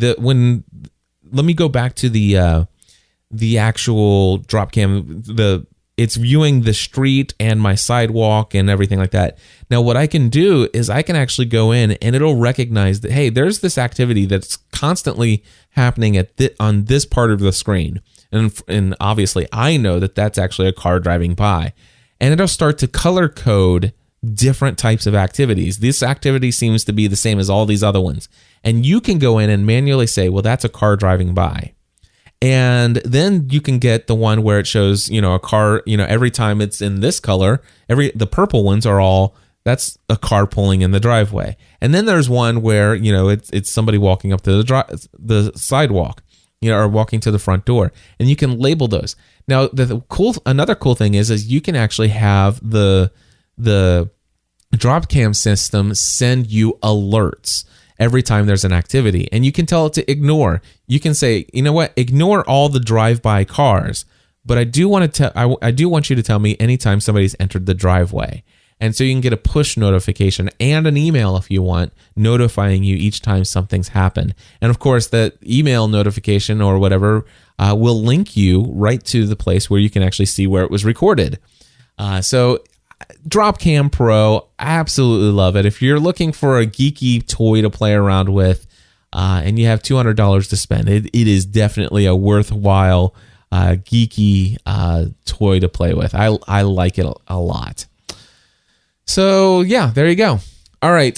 let me go back to the actual DropCam. It's viewing the street and my sidewalk and everything like that. Now, what I can do is I can actually go in and it'll recognize that, hey, there's this activity that's constantly happening on this part of the screen. And obviously I know that that's actually a car driving by. And it'll start to color code different types of activities. This activity seems to be the same as all these other ones. And you can go in and manually say, well, that's a car driving by. And then you can get the one where it shows, a car, every time it's in this color, the purple ones are all, that's a car pulling in the driveway. And then there's one where, it's somebody walking up to the sidewalk, or walking to the front door, and you can label those. Now, another cool thing is you can actually have the DropCam system send you alerts every time there's an activity, and you can tell it to ignore. You can say, you know what, ignore all the drive-by cars, but I do want you to tell me anytime somebody's entered the driveway. And so you can get a push notification and an email if you want, notifying you each time something's happened. And of course, that email notification or whatever will link you right to the place where you can actually see where it was recorded. So DropCam Pro, absolutely love it. If you're looking for a geeky toy to play around with, and you have $200 to spend, it is definitely a worthwhile geeky toy to play with. I like it a lot. So yeah, there you go. All right,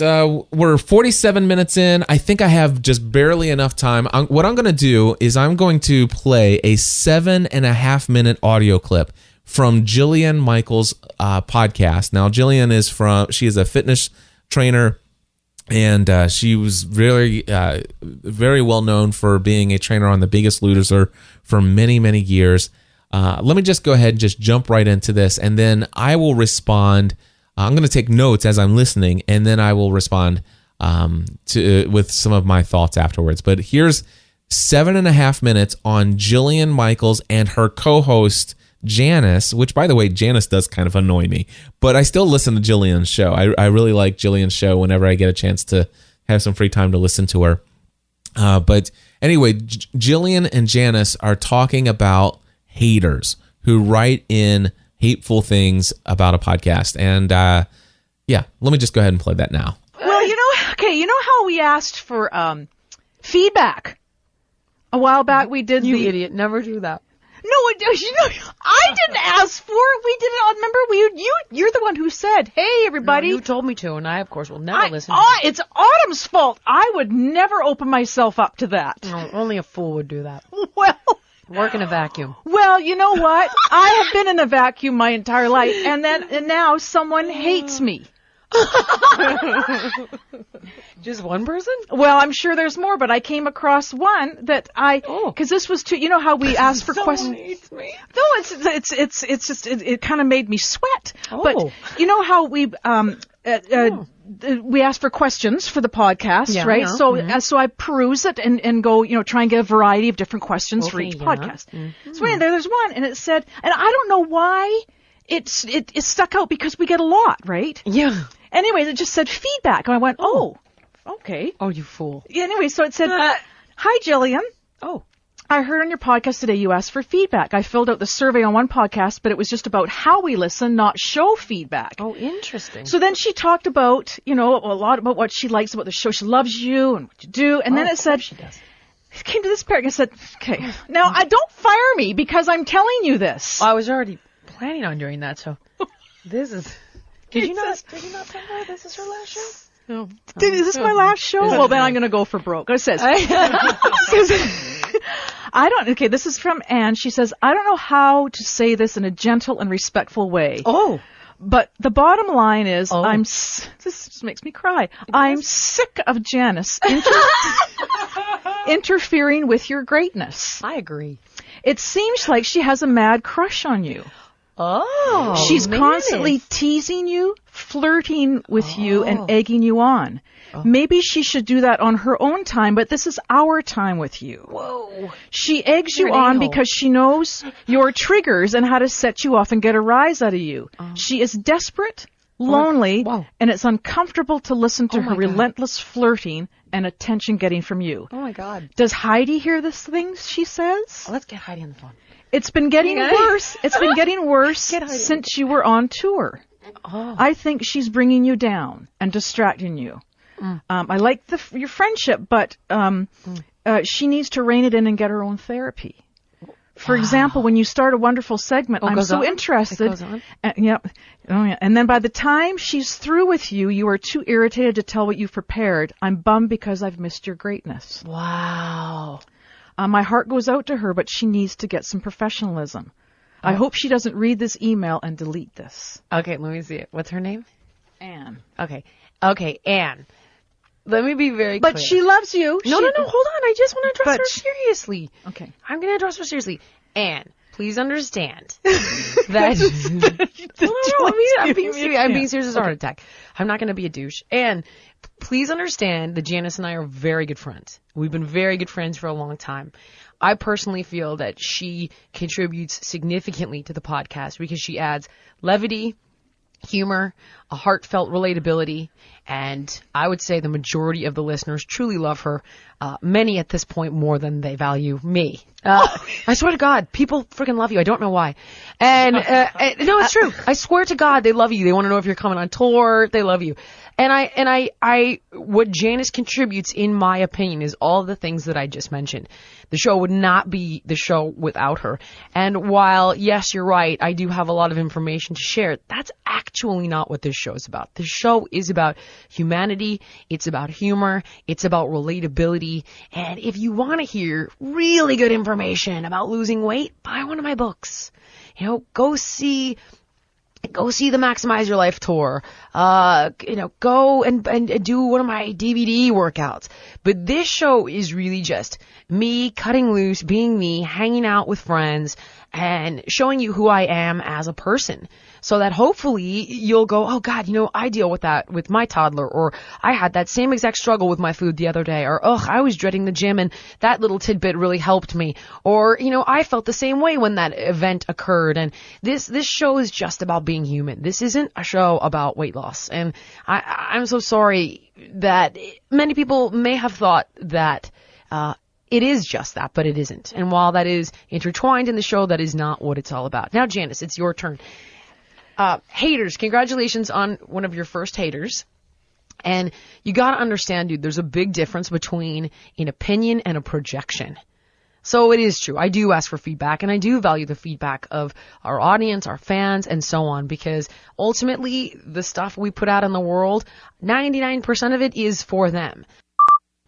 we're 47 minutes in. I think I have just barely enough time. What I'm going to do is I'm going to play a 7.5-minute audio clip from Jillian Michaels' podcast. Now, Jillian she is a fitness trainer, and she was very, very well known for being a trainer on The Biggest Loser for many, many years. Let me just go ahead and just jump right into this, and then I will respond. I'm going to take notes as I'm listening, and then I will respond with some of my thoughts afterwards. But here's 7.5 minutes on Jillian Michaels and her co-host Janice, which, by the way, Janice does kind of annoy me, but I still listen to Jillian's show. I really like Jillian's show whenever I get a chance to have some free time to listen to her. But anyway, Jillian and Janice are talking about haters who write in hateful things about a podcast. And let me just go ahead and play that now. Well, you know how we asked for feedback a while back? We did. You idiot! Never do that. No, I didn't ask for it. We did it. Remember, you're the one who said, "Hey, everybody." No, you told me to, and I, of course, will never listen. It's Autumn's fault. I would never open myself up to that. No, only a fool would do that. Well, work in a vacuum. Well, you know what? I have been in a vacuum my entire life, and now someone hates me. Just one person? Well, I'm sure there's more, but I came across one that because this was too. You know how we asked for questions. Hates me. No, it's just it kind of made me sweat. Oh. But you know how we asked for questions for the podcast, right? Yeah. So I peruse it and go, try and get a variety of different questions for each podcast. Mm-hmm. So anyway, there's one, and it said, and I don't know why it stuck out because we get a lot, right? Yeah. Anyways, it just said feedback, and I went, oh, okay. Oh, you fool. Anyway, so it said, hi, Jillian. Oh. I heard on your podcast today you asked for feedback. I filled out the survey on one podcast, but it was just about how we listen, not show feedback. Oh, interesting. So then she talked about, a lot about what she likes about the show. She loves you and what you do. And then it said, she does. It came to this paragraph and said, okay, now I don't fire me because I'm telling you this. I was already planning on doing that, so this is... Did you not tell her this is her last show? No. Is this my last show? Well, then I'm going to go for broke. It says, this is from Anne. She says, I don't know how to say this in a gentle and respectful way. Oh. But the bottom line is, this just makes me cry. I'm sick of Janice interfering with your greatness. I agree. It seems like she has a mad crush on you. Oh. She's constantly teasing you, flirting with you, and egging you on. Maybe she should do that on her own time, but this is our time with you. Whoa. She eggs you on because she knows your triggers and how to set you off and get a rise out of you. She is desperate, lonely, and it's uncomfortable to listen to her relentless flirting and attention getting from you. Oh, my God. Does Heidi hear this thing she says? Let's get Heidi on the phone. It's been getting worse. It's been getting worse since you were on tour. Oh. I think she's bringing you down and distracting you. I like your friendship, but she needs to rein it in and get her own therapy. For example, when you start a wonderful segment, I'm so interested. It goes on? Yep. Oh, yeah. And then by the time she's through with you, you are too irritated to tell what you've prepared. I'm bummed because I've missed your greatness. Wow. My heart goes out to her, but she needs to get some professionalism. I hope she doesn't read this email and delete this. Okay, let me see it. What's her name? Anne. Okay, Anne. Let me be very clear. But she loves you. No, hold on. I just want to address her seriously. Okay. I'm going to address her seriously. Anne, please understand that... I'm being serious. I'm being serious as a heart attack. I'm not going to be a douche. Anne, please understand that Janice and I are very good friends. We've been very good friends for a long time. I personally feel that she contributes significantly to the podcast because she adds levity, humor, a heartfelt relatability, and I would say the majority of the listeners truly love her, many at this point more than they value me. I swear to God, people freaking love you. I don't know why. And no, it's true. I swear to God, they love you. They want to know if you're coming on tour. They love you. And I, what Janice contributes, in my opinion, is all the things that I just mentioned. The show would not be the show without her. And while, yes, you're right, I do have a lot of information to share, that's actually not what this show is about. This show is about humanity. It's about humor. It's about relatability. And if you want to hear really good information about losing weight, buy one of my books. Go see the Maximize Your Life tour. Go and do one of my DVD workouts. But this show is really just me cutting loose, being me, hanging out with friends, and showing you who I am as a person. so that hopefully you'll go, oh God, I deal with that with my toddler, or I had that same exact struggle with my food the other day, or I was dreading the gym and that little tidbit really helped me, or I felt the same way when that event occurred. And this show is just about being human. This isn't a show about weight loss. And I'm so sorry that many people may have thought that it is just that, but it isn't. And while that is intertwined in the show, that is not what it's all about. Now, Janice, it's your turn. Haters, congratulations on one of your first haters. And you got to understand, dude, there's a big difference between an opinion and a projection. So it is true. I do ask for feedback, and I do value the feedback of our audience, our fans, and so on, because ultimately the stuff we put out in the world, 99% of it is for them.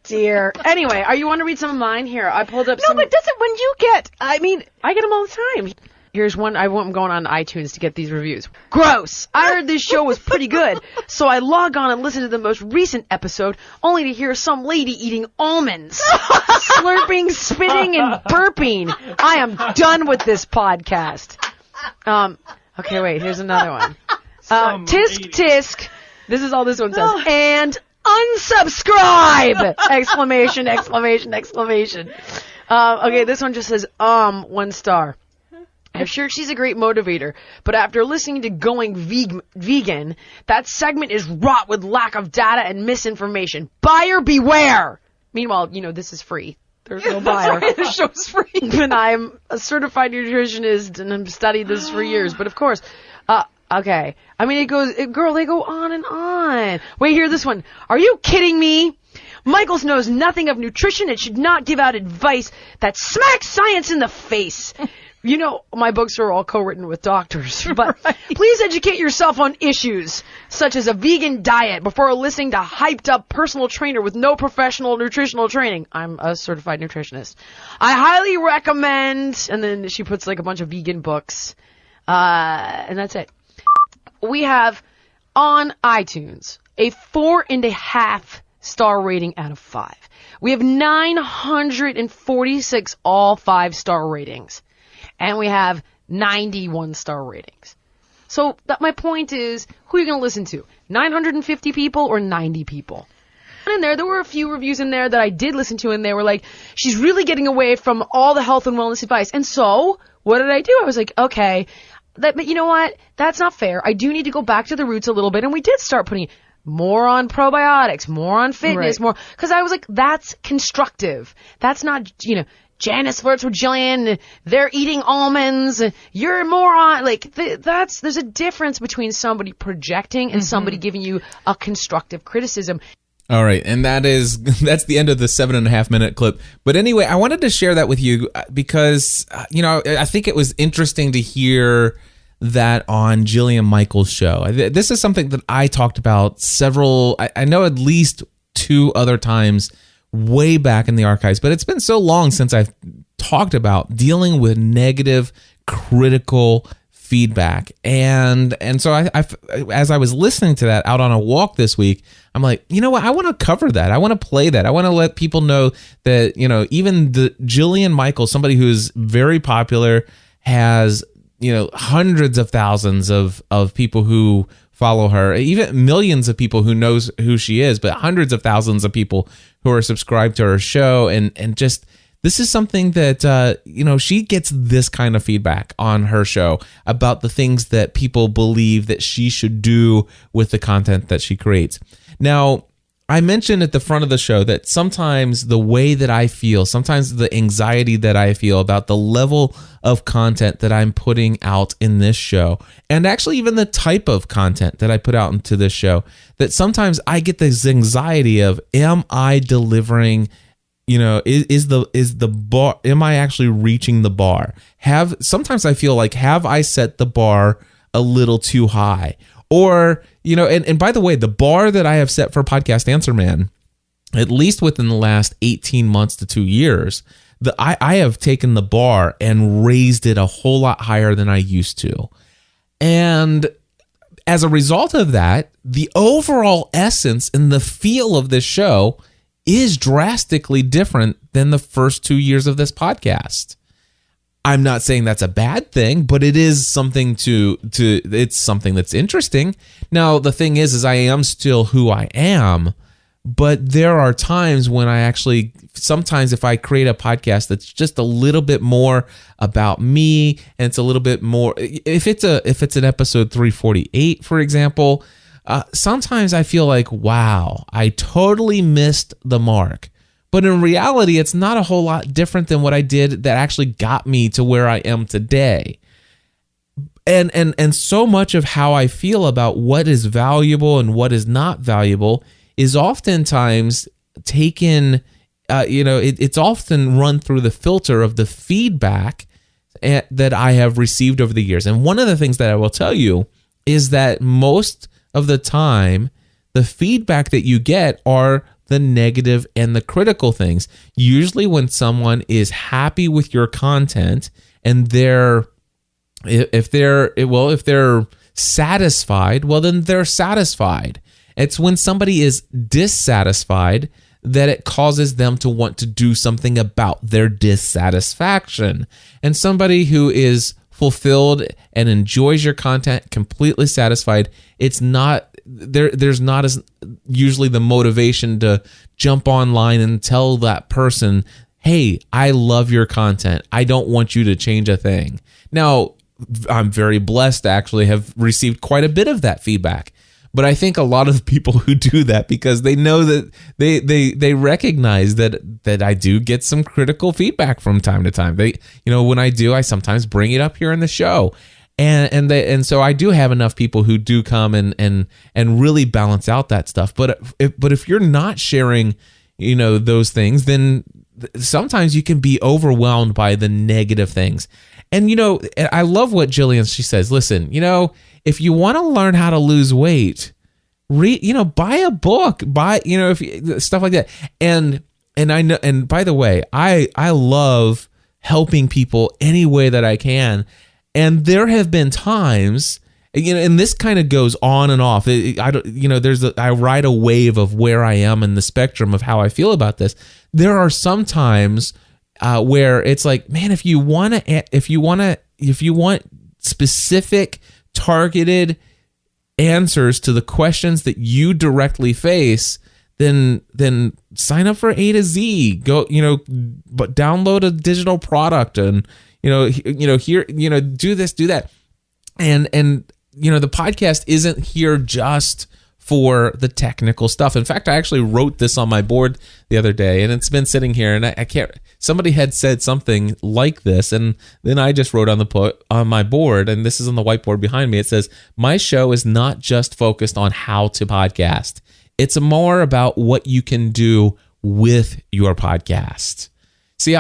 Dear. Anyway, are you want to read some of mine? Here, I pulled up some. No, but doesn't when you get, I get them all the time. Here's one. I'm going on iTunes to get these reviews. Gross. I heard this show was pretty good, so I log on and listen to the most recent episode, only to hear some lady eating almonds, slurping, spitting, and burping. I am done with this podcast. Okay, wait. Here's another one. Tisk tisk. This is all this one says. And unsubscribe! Exclamation, exclamation, exclamation. Okay, this one just says 1 star. I'm sure she's a great motivator, but after listening to Going Vegan, that segment is wrought with lack of data and misinformation. Buyer beware! Meanwhile, this is free. There's no buyer. Right, the show's free. And I'm a certified nutritionist and I've studied this for years, but of course, okay. I mean, they go on and on. Wait, hear this one. Are you kidding me? Michaels knows nothing of nutrition and should not give out advice that smacks science in the face. My books are all co-written with doctors, but please educate yourself on issues such as a vegan diet before listening to hyped-up personal trainer with no professional nutritional training. I'm a certified nutritionist. I highly recommend, and then she puts like a bunch of vegan books, and that's it. We have on iTunes a 4.5 star rating out of 5. We have 946 all 5-star ratings. And we have 91 star ratings. So my point is, who are you going to listen to? 950 people or 90 people? And there were a few reviews in there that I did listen to, and they were like, she's really getting away from all the health and wellness advice. And so, what did I do? I was like, okay, but you know what? That's not fair. I do need to go back to the roots a little bit. And we did start putting more on probiotics, more on fitness, more, because I was like, that's constructive. That's not, Janice flirts with Jillian, they're eating almonds, you're more on, there's a difference between somebody projecting and somebody giving you a constructive criticism. All right, and that's the end of the 7.5 minute clip. But anyway, I wanted to share that with you because, I think it was interesting to hear that on Jillian Michaels Show. This is something that I talked about I know at least 2 other times way back in the archives, but it's been so long since I've talked about dealing with negative, critical feedback. And so I as I was listening to that out on a walk this week, I'm like, you know what? I want to cover that. I want to play that. I want to let people know that, even the Jillian Michaels, somebody who's very popular, has, hundreds of thousands of people who follow her, even millions of people who knows who she is, but hundreds of thousands of people who are subscribed to her show. And just, this is something that, she gets this kind of feedback on her show about the things that people believe that she should do with the content that she creates. Now, I mentioned at the front of the show that sometimes the way that I feel, sometimes the anxiety that I feel about the level of content that I'm putting out in this show, and actually even the type of content that I put out into this show, that sometimes I get this anxiety of, am I delivering, is the bar, am I actually reaching the bar? Sometimes I feel like, have I set the bar a little too high? Or, and by the way, the bar that I have set for Podcast Answer Man, at least within the last 18 months to 2 years, I have taken the bar and raised it a whole lot higher than I used to. And as a result of that, the overall essence and the feel of this show is drastically different than the first 2 years of this podcast. I'm not saying that's a bad thing, but it is something it's something that's interesting. Now, the thing is I am still who I am, but there are times when sometimes if I create a podcast that's just a little bit more about me, and it's a little bit more, if it's an episode 348, for example, sometimes I feel like, wow, I totally missed the mark. But in reality, it's not a whole lot different than what I did that actually got me to where I am today. And so much of how I feel about what is valuable and what is not valuable is oftentimes taken, it's often run through the filter of the feedback that I have received over the years. And one of the things that I will tell you is that most of the time, the feedback that you get are the negative and the critical things. Usually when someone is happy with your content and if they're satisfied, well, then they're satisfied. It's when somebody is dissatisfied that it causes them to want to do something about their dissatisfaction. And somebody who is fulfilled and enjoys your content, completely satisfied, it's not there's not as usually the motivation to jump online and tell that person, hey, I love your content, I don't want you to change a thing. Now, I'm very blessed to actually have received quite a bit of that feedback. But I think a lot of the people who do that, because they know that they recognize that I do get some critical feedback from time to time. When I do, I sometimes bring it up here in the show. And so I do have enough people who do come and really balance out that stuff. But if you're not sharing, those things, then sometimes you can be overwhelmed by the negative things. And I love what Jillian, she says, listen, if you want to learn how to lose weight, buy a book, stuff like that. And I know, and by the way, I love helping people any way that I can. And there have been times, and this kind of goes on and off. I ride a wave of where I am in the spectrum of how I feel about this. There are some times where it's like, man, if you want specific, targeted answers to the questions that you directly face, then sign up for A to Z. Go, but download a digital product and here, do this, do that. And the podcast isn't here just for the technical stuff. In fact, I actually wrote this on my board the other day, and it's been sitting here, and I can't, somebody had said something like this, and then I just wrote on my board, and this is on the whiteboard behind me. It says, my show is not just focused on how to podcast. It's more about what you can do with your podcast. See,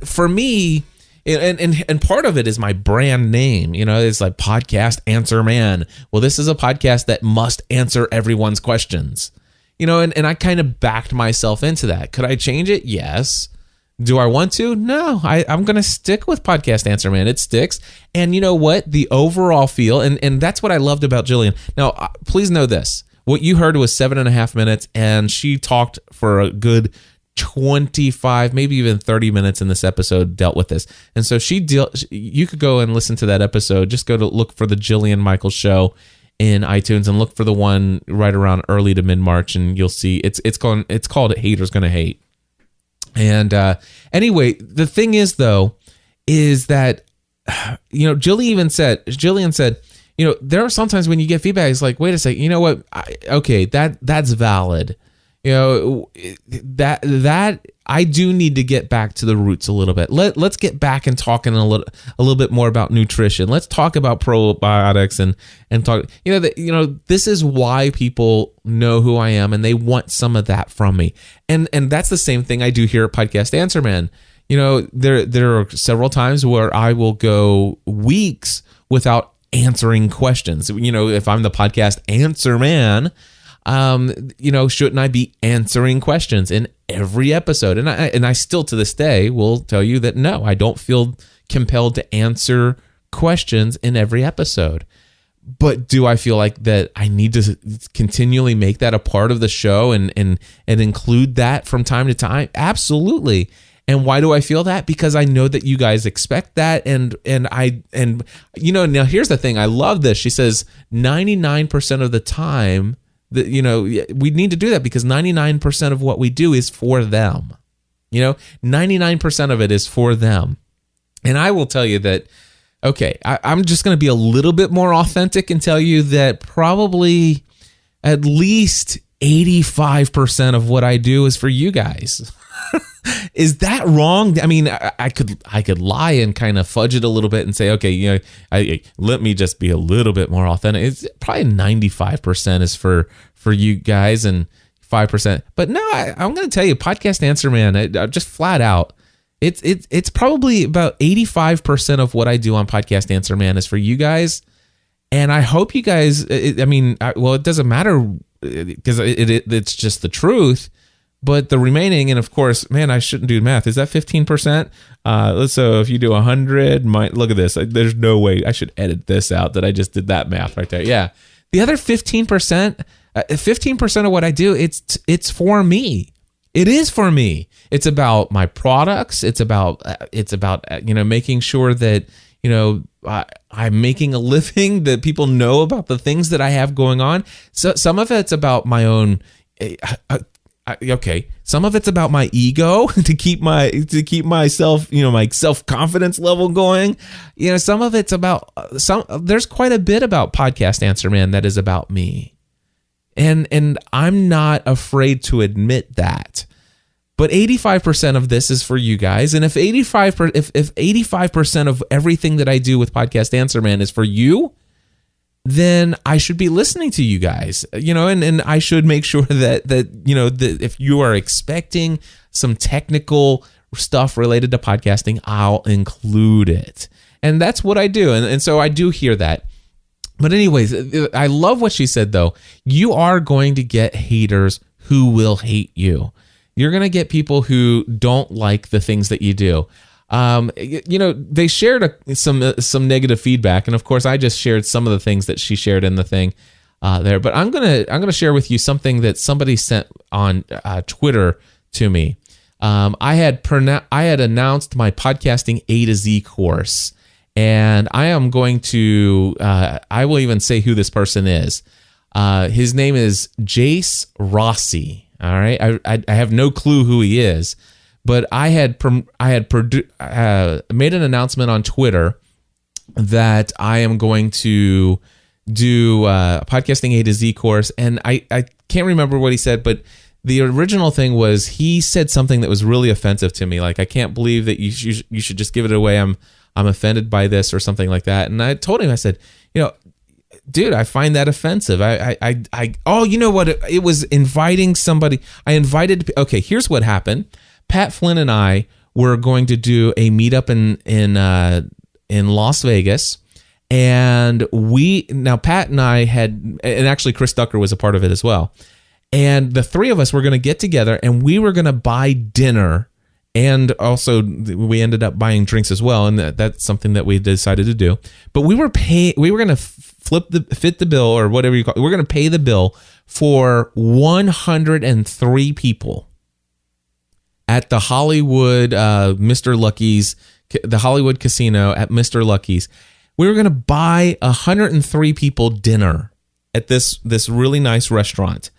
for me, and part of it is my brand name, it's like Podcast Answer Man. Well, this is a podcast that must answer everyone's questions, and I kind of backed myself into that. Could I change it? Yes. Do I want to? No, I'm going to stick with Podcast Answer Man. It sticks. And you know what? The overall feel, and that's what I loved about Jillian. Now, please know this. What you heard was 7.5 minutes, and she talked for a good 25, maybe even 30 minutes in this episode, dealt with this. And so you could go and listen to that episode. Just go to look for the Jillian Michaels Show in iTunes and look for the one right around early to mid-March, and you'll see it's called Haters Gonna Hate. And anyway, the thing is though, is that Jillian said, there are sometimes when you get feedback, it's like, wait a second, you know what? That's valid. That I do need to get back to the roots a little bit. Let's get back and talking a little bit more about nutrition. Let's talk about probiotics and talk. This is why people know who I am and they want some of that from me. And that's the same thing I do here at Podcast Answer Man. There are several times where I will go weeks without answering questions. If I'm the Podcast Answer Man, shouldn't I be answering questions in every episode? And I still to this day will tell you that no, I don't feel compelled to answer questions in every episode. But do I feel like that I need to continually make that a part of the show and include that from time to time? Absolutely. And why do I feel that? Because I know that you guys expect that. And now here's the thing. I love this. She says 99% of the time that, we need to do that because 99% of what we do is for them. 99% of it is for them. And I will tell you that, okay, I'm just going to be a little bit more authentic and tell you that probably at least 85% of what I do is for you guys. Is that wrong? I mean, I could lie and kind of fudge it a little bit and say, okay, let me just be a little bit more authentic. It's probably 95% is for you guys and 5%. But no, I'm going to tell you, Podcast Answer Man, just flat out, it's probably about 85% of what I do on Podcast Answer Man is for you guys. And I hope you guys, it doesn't matter because it's just the truth. But the remaining, and of course, man, I shouldn't do math. Is that 15%? So if you do 100, look at this. There's no way I should edit this out that I just did that math right there. Yeah. The other 15%, 15% of what I do, it's for me. It is for me. It's about my products. It's about making sure that, I'm making a living, that people know about the things that I have going on. So some of it's about my own, some of it's about my ego to keep myself, my self-confidence level going. Some of it's about there's quite a bit about Podcast Answer Man that is about me. And I'm not afraid to admit that. But 85% of this is for you guys. And if 85% of everything that I do with Podcast Answer Man is for you, then I should be listening to you guys, and I should make sure that if you are expecting some technical stuff related to podcasting, I'll include it. And that's what I do. And so I do hear that. But anyways, I love what she said, though. You are going to get haters who will hate you. You're going to get people who don't like the things that you do. They shared some negative feedback, and of course, I just shared some of the things that she shared in the thing there. But I'm gonna share with you something that somebody sent on Twitter to me. I had announced my podcasting A to Z course, and I am going to. I will even say who this person is. His name is Jace Rossi. All right, I have no clue who he is. But I had made an announcement on Twitter that I am going to do a Podcasting A to Z course. And I can't remember what he said, but the original thing was he said something that was really offensive to me. Like, I can't believe that you should just give it away. I'm offended by this or something like that. And I told him, I said, dude, I find that offensive. You know what? It was inviting somebody. Okay, here's what happened. Pat Flynn and I were going to do a meetup in Las Vegas, and Pat and I and actually Chris Ducker was a part of it as well. And the three of us were going to get together, and we were going to buy dinner, and also we ended up buying drinks as well, and that's something that we decided to do. But we were going to fit the bill, or whatever you call it. We're going to pay the bill for 103 people at the Hollywood Mr. Lucky's, the Hollywood Casino at Mr. Lucky's. We were going to buy 103 people dinner at this really nice restaurant.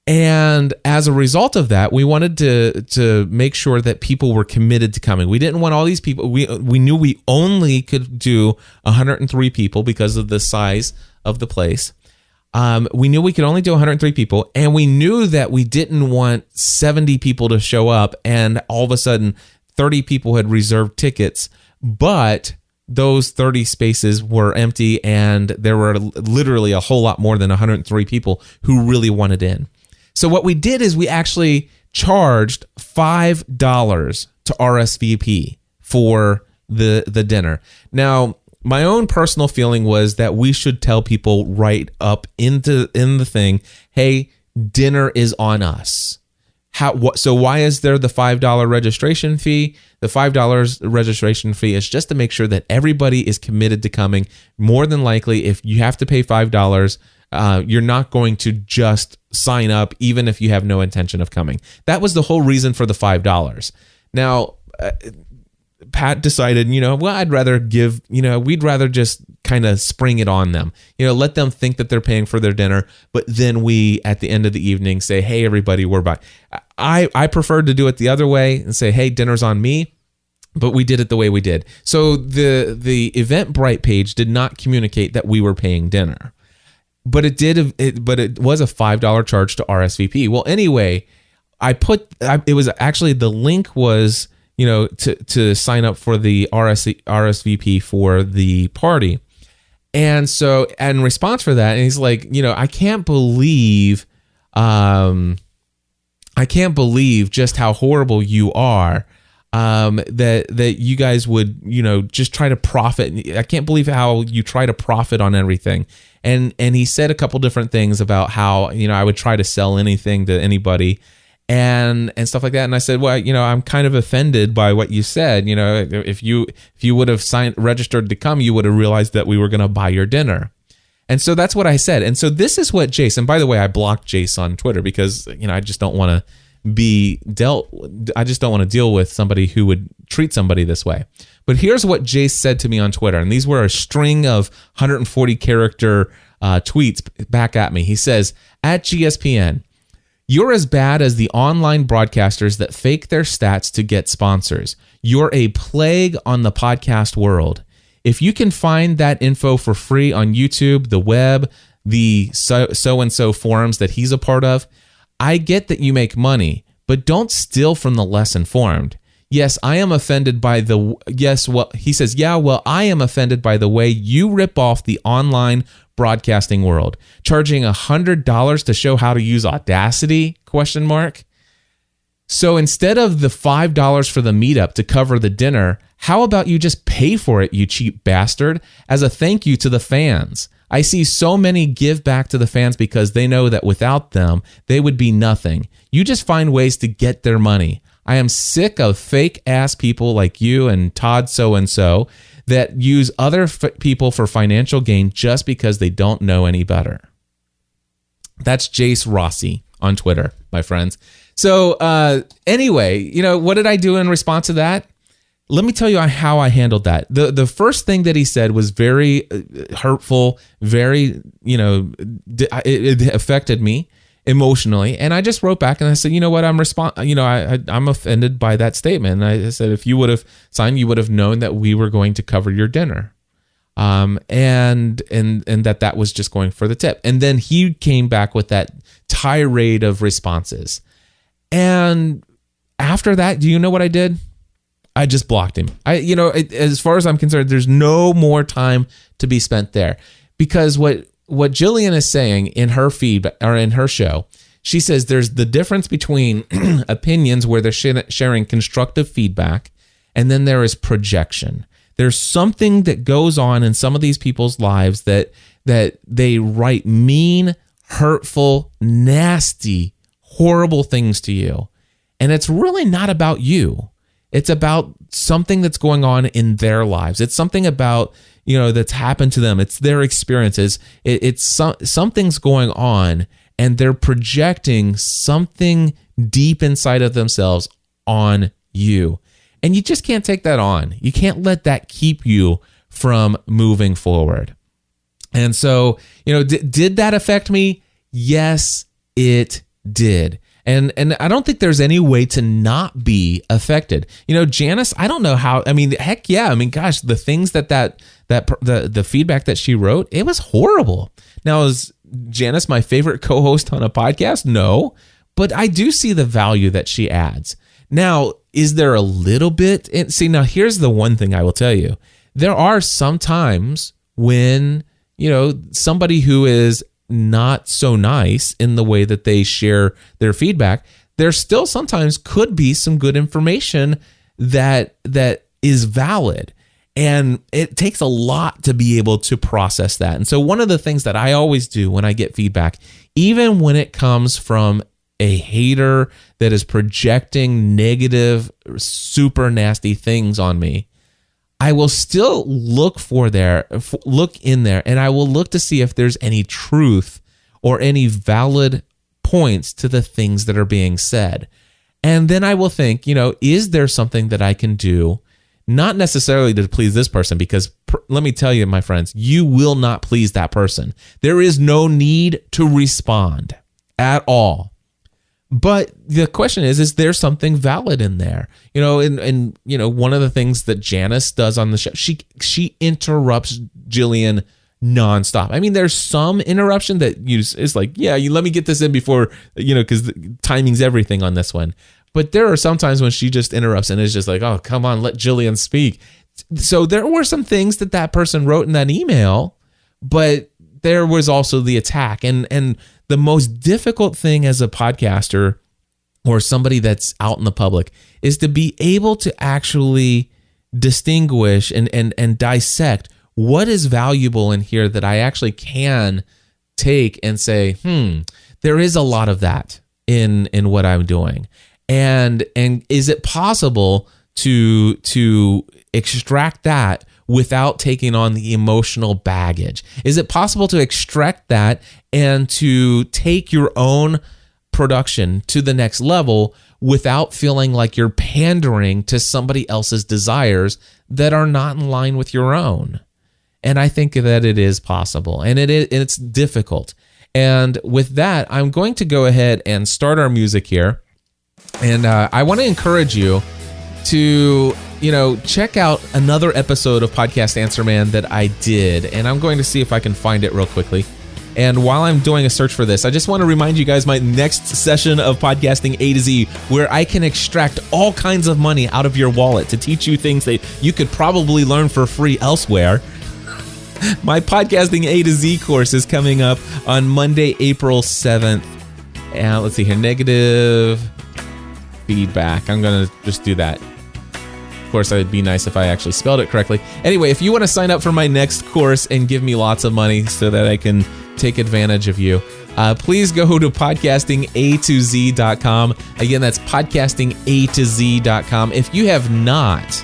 And as a result of that, we wanted to make sure that people were committed to coming. We didn't want all these people. We knew we only could do 103 people because of the size of the place. We knew we could only do 103 people, and we knew that we didn't want 70 people to show up, and all of a sudden 30 people had reserved tickets, but those 30 spaces were empty, and there were literally a whole lot more than 103 people who really wanted in. So what we did is we actually charged $5 to RSVP for the dinner. Now, my own personal feeling was that we should tell people right up in the thing, hey, dinner is on us. So why is there the $5 registration fee? The $5 registration fee is just to make sure that everybody is committed to coming. More than likely, if you have to pay $5, you're not going to just sign up even if you have no intention of coming. That was the whole reason for the $5. Now, Pat decided, well, I'd rather give, we'd rather just kind of spring it on them, let them think that they're paying for their dinner. But then we, at the end of the evening, say, hey, everybody, we're back. I preferred to do it the other way and say, hey, dinner's on me. But we did it the way we did. So the Eventbrite page did not communicate that we were paying dinner. But it was a $5 charge to RSVP. Well, anyway, it was actually, the link was, to sign up for the RSVP for the party. And so, in response for that, and he's like, I can't believe just how horrible you are. That you guys would, just try to profit. I can't believe how you try to profit on everything. And he said a couple different things about how, I would try to sell anything to anybody and stuff like that. And I said, well, I'm kind of offended by what you said. If you would have registered to come, you would have realized that we were going to buy your dinner. And so that's what I said. And so this is what Jace, and by the way, I blocked Jace on Twitter because, I just don't want to I just don't want to deal with somebody who would treat somebody this way. But here's what Jace said to me on Twitter, and these were a string of 140 character tweets back at me. He says, at GSPN, you're as bad as the online broadcasters that fake their stats to get sponsors. You're a plague on the podcast world. If you can find that info for free on YouTube, the web, the so-and-so forums that he's a part of, I get that you make money, but don't steal from the less informed. Yes, I am offended by I am offended by the way you rip off the online broadcasting world, charging $100 to show how to use Audacity, ? So instead of the $5 for the meetup to cover the dinner, how about you just pay for it, you cheap bastard, as a thank you to the fans? I see so many give back to the fans because they know that without them, they would be nothing. You just find ways to get their money. I am sick of fake ass people like you and Todd so-and-so that use other people for financial gain just because they don't know any better. That's Jace Rossi on Twitter, my friends. So anyway, what did I do in response to that? Let me tell you how I handled that. The first thing that he said was very hurtful, very, it affected me emotionally. And I just wrote back and I said, you know what, I'm offended by that statement. And I said, if you would have signed, you would have known that we were going to cover your dinner. And that was just going for the tip. And then he came back with that tirade of responses. And after that, do you know what I did? I just blocked him. As far as I'm concerned, there's no more time to be spent there, because what Jillian is saying in her feed or in her show, she says there's the difference between opinions where they're sharing constructive feedback, and then there is projection. There's something that goes on in some of these people's lives that they write mean, hurtful, nasty, horrible things to you, and it's really not about you. It's about something that's going on in their lives. It's something about, that's happened to them. It's their experiences. Something's going on, and they're projecting something deep inside of themselves on you. And you just can't take that on. You can't let that keep you from moving forward. And so, did that affect me? Yes, it did. And I don't think there's any way to not be affected. Janice, I don't know how. I mean, heck yeah. I mean, gosh, the things the feedback that she wrote, it was horrible. Now, is Janice my favorite co-host on a podcast? No, but I do see the value that she adds. Now, is there a little bit? See, now here's the one thing I will tell you. There are some times when, somebody who is not so nice in the way that they share their feedback, there still sometimes could be some good information that is valid. And it takes a lot to be able to process that. And so one of the things that I always do when I get feedback, even when it comes from a hater that is projecting negative, super nasty things on me, I will still look in there, and I will look to see if there's any truth or any valid points to the things that are being said. And then I will think, is there something that I can do? Not necessarily to please this person, because let me tell you, my friends, you will not please that person. There is no need to respond at all. But the question is there something valid in there? And one of the things that Janice does on the show, she interrupts Jillian nonstop. I mean, there's some interruption that is like, you let me get this in before, because timing's everything on this one. But there are some times when she just interrupts and is just like, oh, come on, let Jillian speak. So there were some things that person wrote in that email, but there was also the attack. And the most difficult thing as a podcaster or somebody that's out in the public is to be able to actually distinguish and dissect what is valuable in here that I actually can take and say, there is a lot of that in what I'm doing. And is it possible to extract that without taking on the emotional baggage? Is it possible to extract that and to take your own production to the next level without feeling like you're pandering to somebody else's desires that are not in line with your own? And I think that it is possible, and it's difficult. And with that, I'm going to go ahead and start our music here. And I want to encourage you to, check out another episode of Podcast Answer Man that I did. And I'm going to see if I can find it real quickly. And while I'm doing a search for this, I just want to remind you guys my next session of Podcasting A to Z, where I can extract all kinds of money out of your wallet to teach you things that you could probably learn for free elsewhere. My Podcasting A to Z course is coming up on Monday, April 7th. And let's see here, negative feedback. I'm going to just do that. Of course, it'd be nice if I actually spelled it correctly. Anyway, if you want to sign up for my next course and give me lots of money so that I can take advantage of you, please go to podcastingatoz.com. Again, that's podcastingatoz.com. If you have not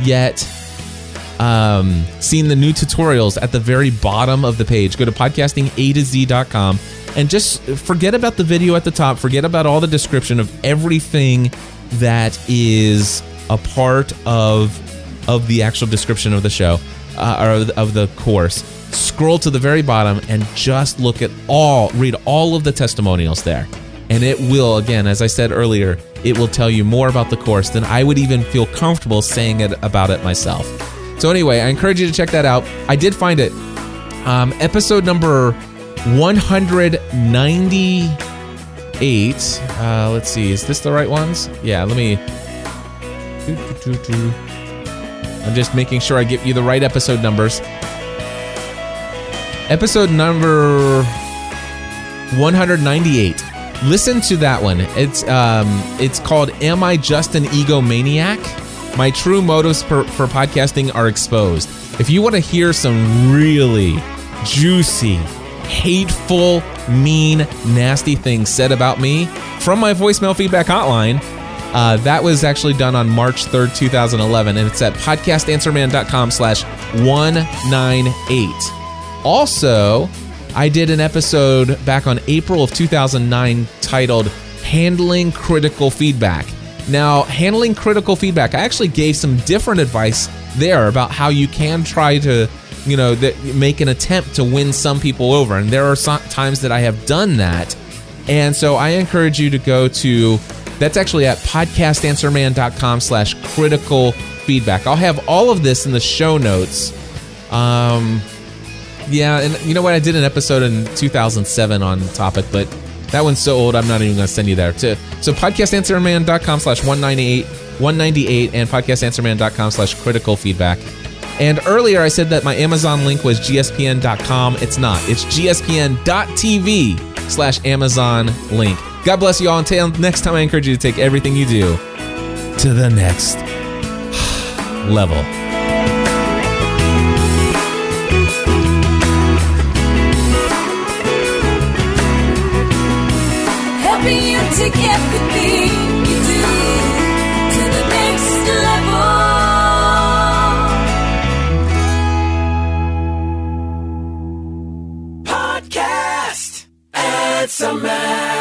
yet seen the new tutorials at the very bottom of the page, go to podcastingatoz.com. And just forget about the video at the top. Forget about all the description of everything that is a part of the actual description of the show, or of the course. Scroll to the very bottom and just read all of the testimonials there. And it will, again, as I said earlier, it will tell you more about the course than I would even feel comfortable saying it about it myself. So anyway, I encourage you to check that out. I did find it. Episode number 198. Let's see, is this the right ones? Yeah, let me. I'm just making sure I give you the right episode numbers. Episode number 198. Listen to that one. It's called "Am I Just an Egomaniac? My true motives for podcasting are exposed." If you want to hear some really juicy, hateful, mean, nasty things said about me from my voicemail feedback hotline, that was actually done on March 3rd, 2011, and it's at podcastanswerman.com/198. Also, I did an episode back on April of 2009 titled Handling Critical Feedback. Now, handling critical feedback, I actually gave some different advice there about how you can try to make an attempt to win some people over. And there are some times that I have done that. And so I encourage you to go to, that's actually at podcastanswerman.com/critical feedback. I'll have all of this in the show notes. Yeah, and you know what? I did an episode in 2007 on the topic, but that one's so old, I'm not even going to send you there. So podcastanswerman.com/198 and podcastanswerman.com/critical feedback. And earlier I said that my Amazon link was gspn.com. It's not. It's gspn.tv/Amazon link. God bless you all. Until next time, I encourage you to take everything you do to the next level. Helping you take everything you do to the next level. Podcast Answer Man.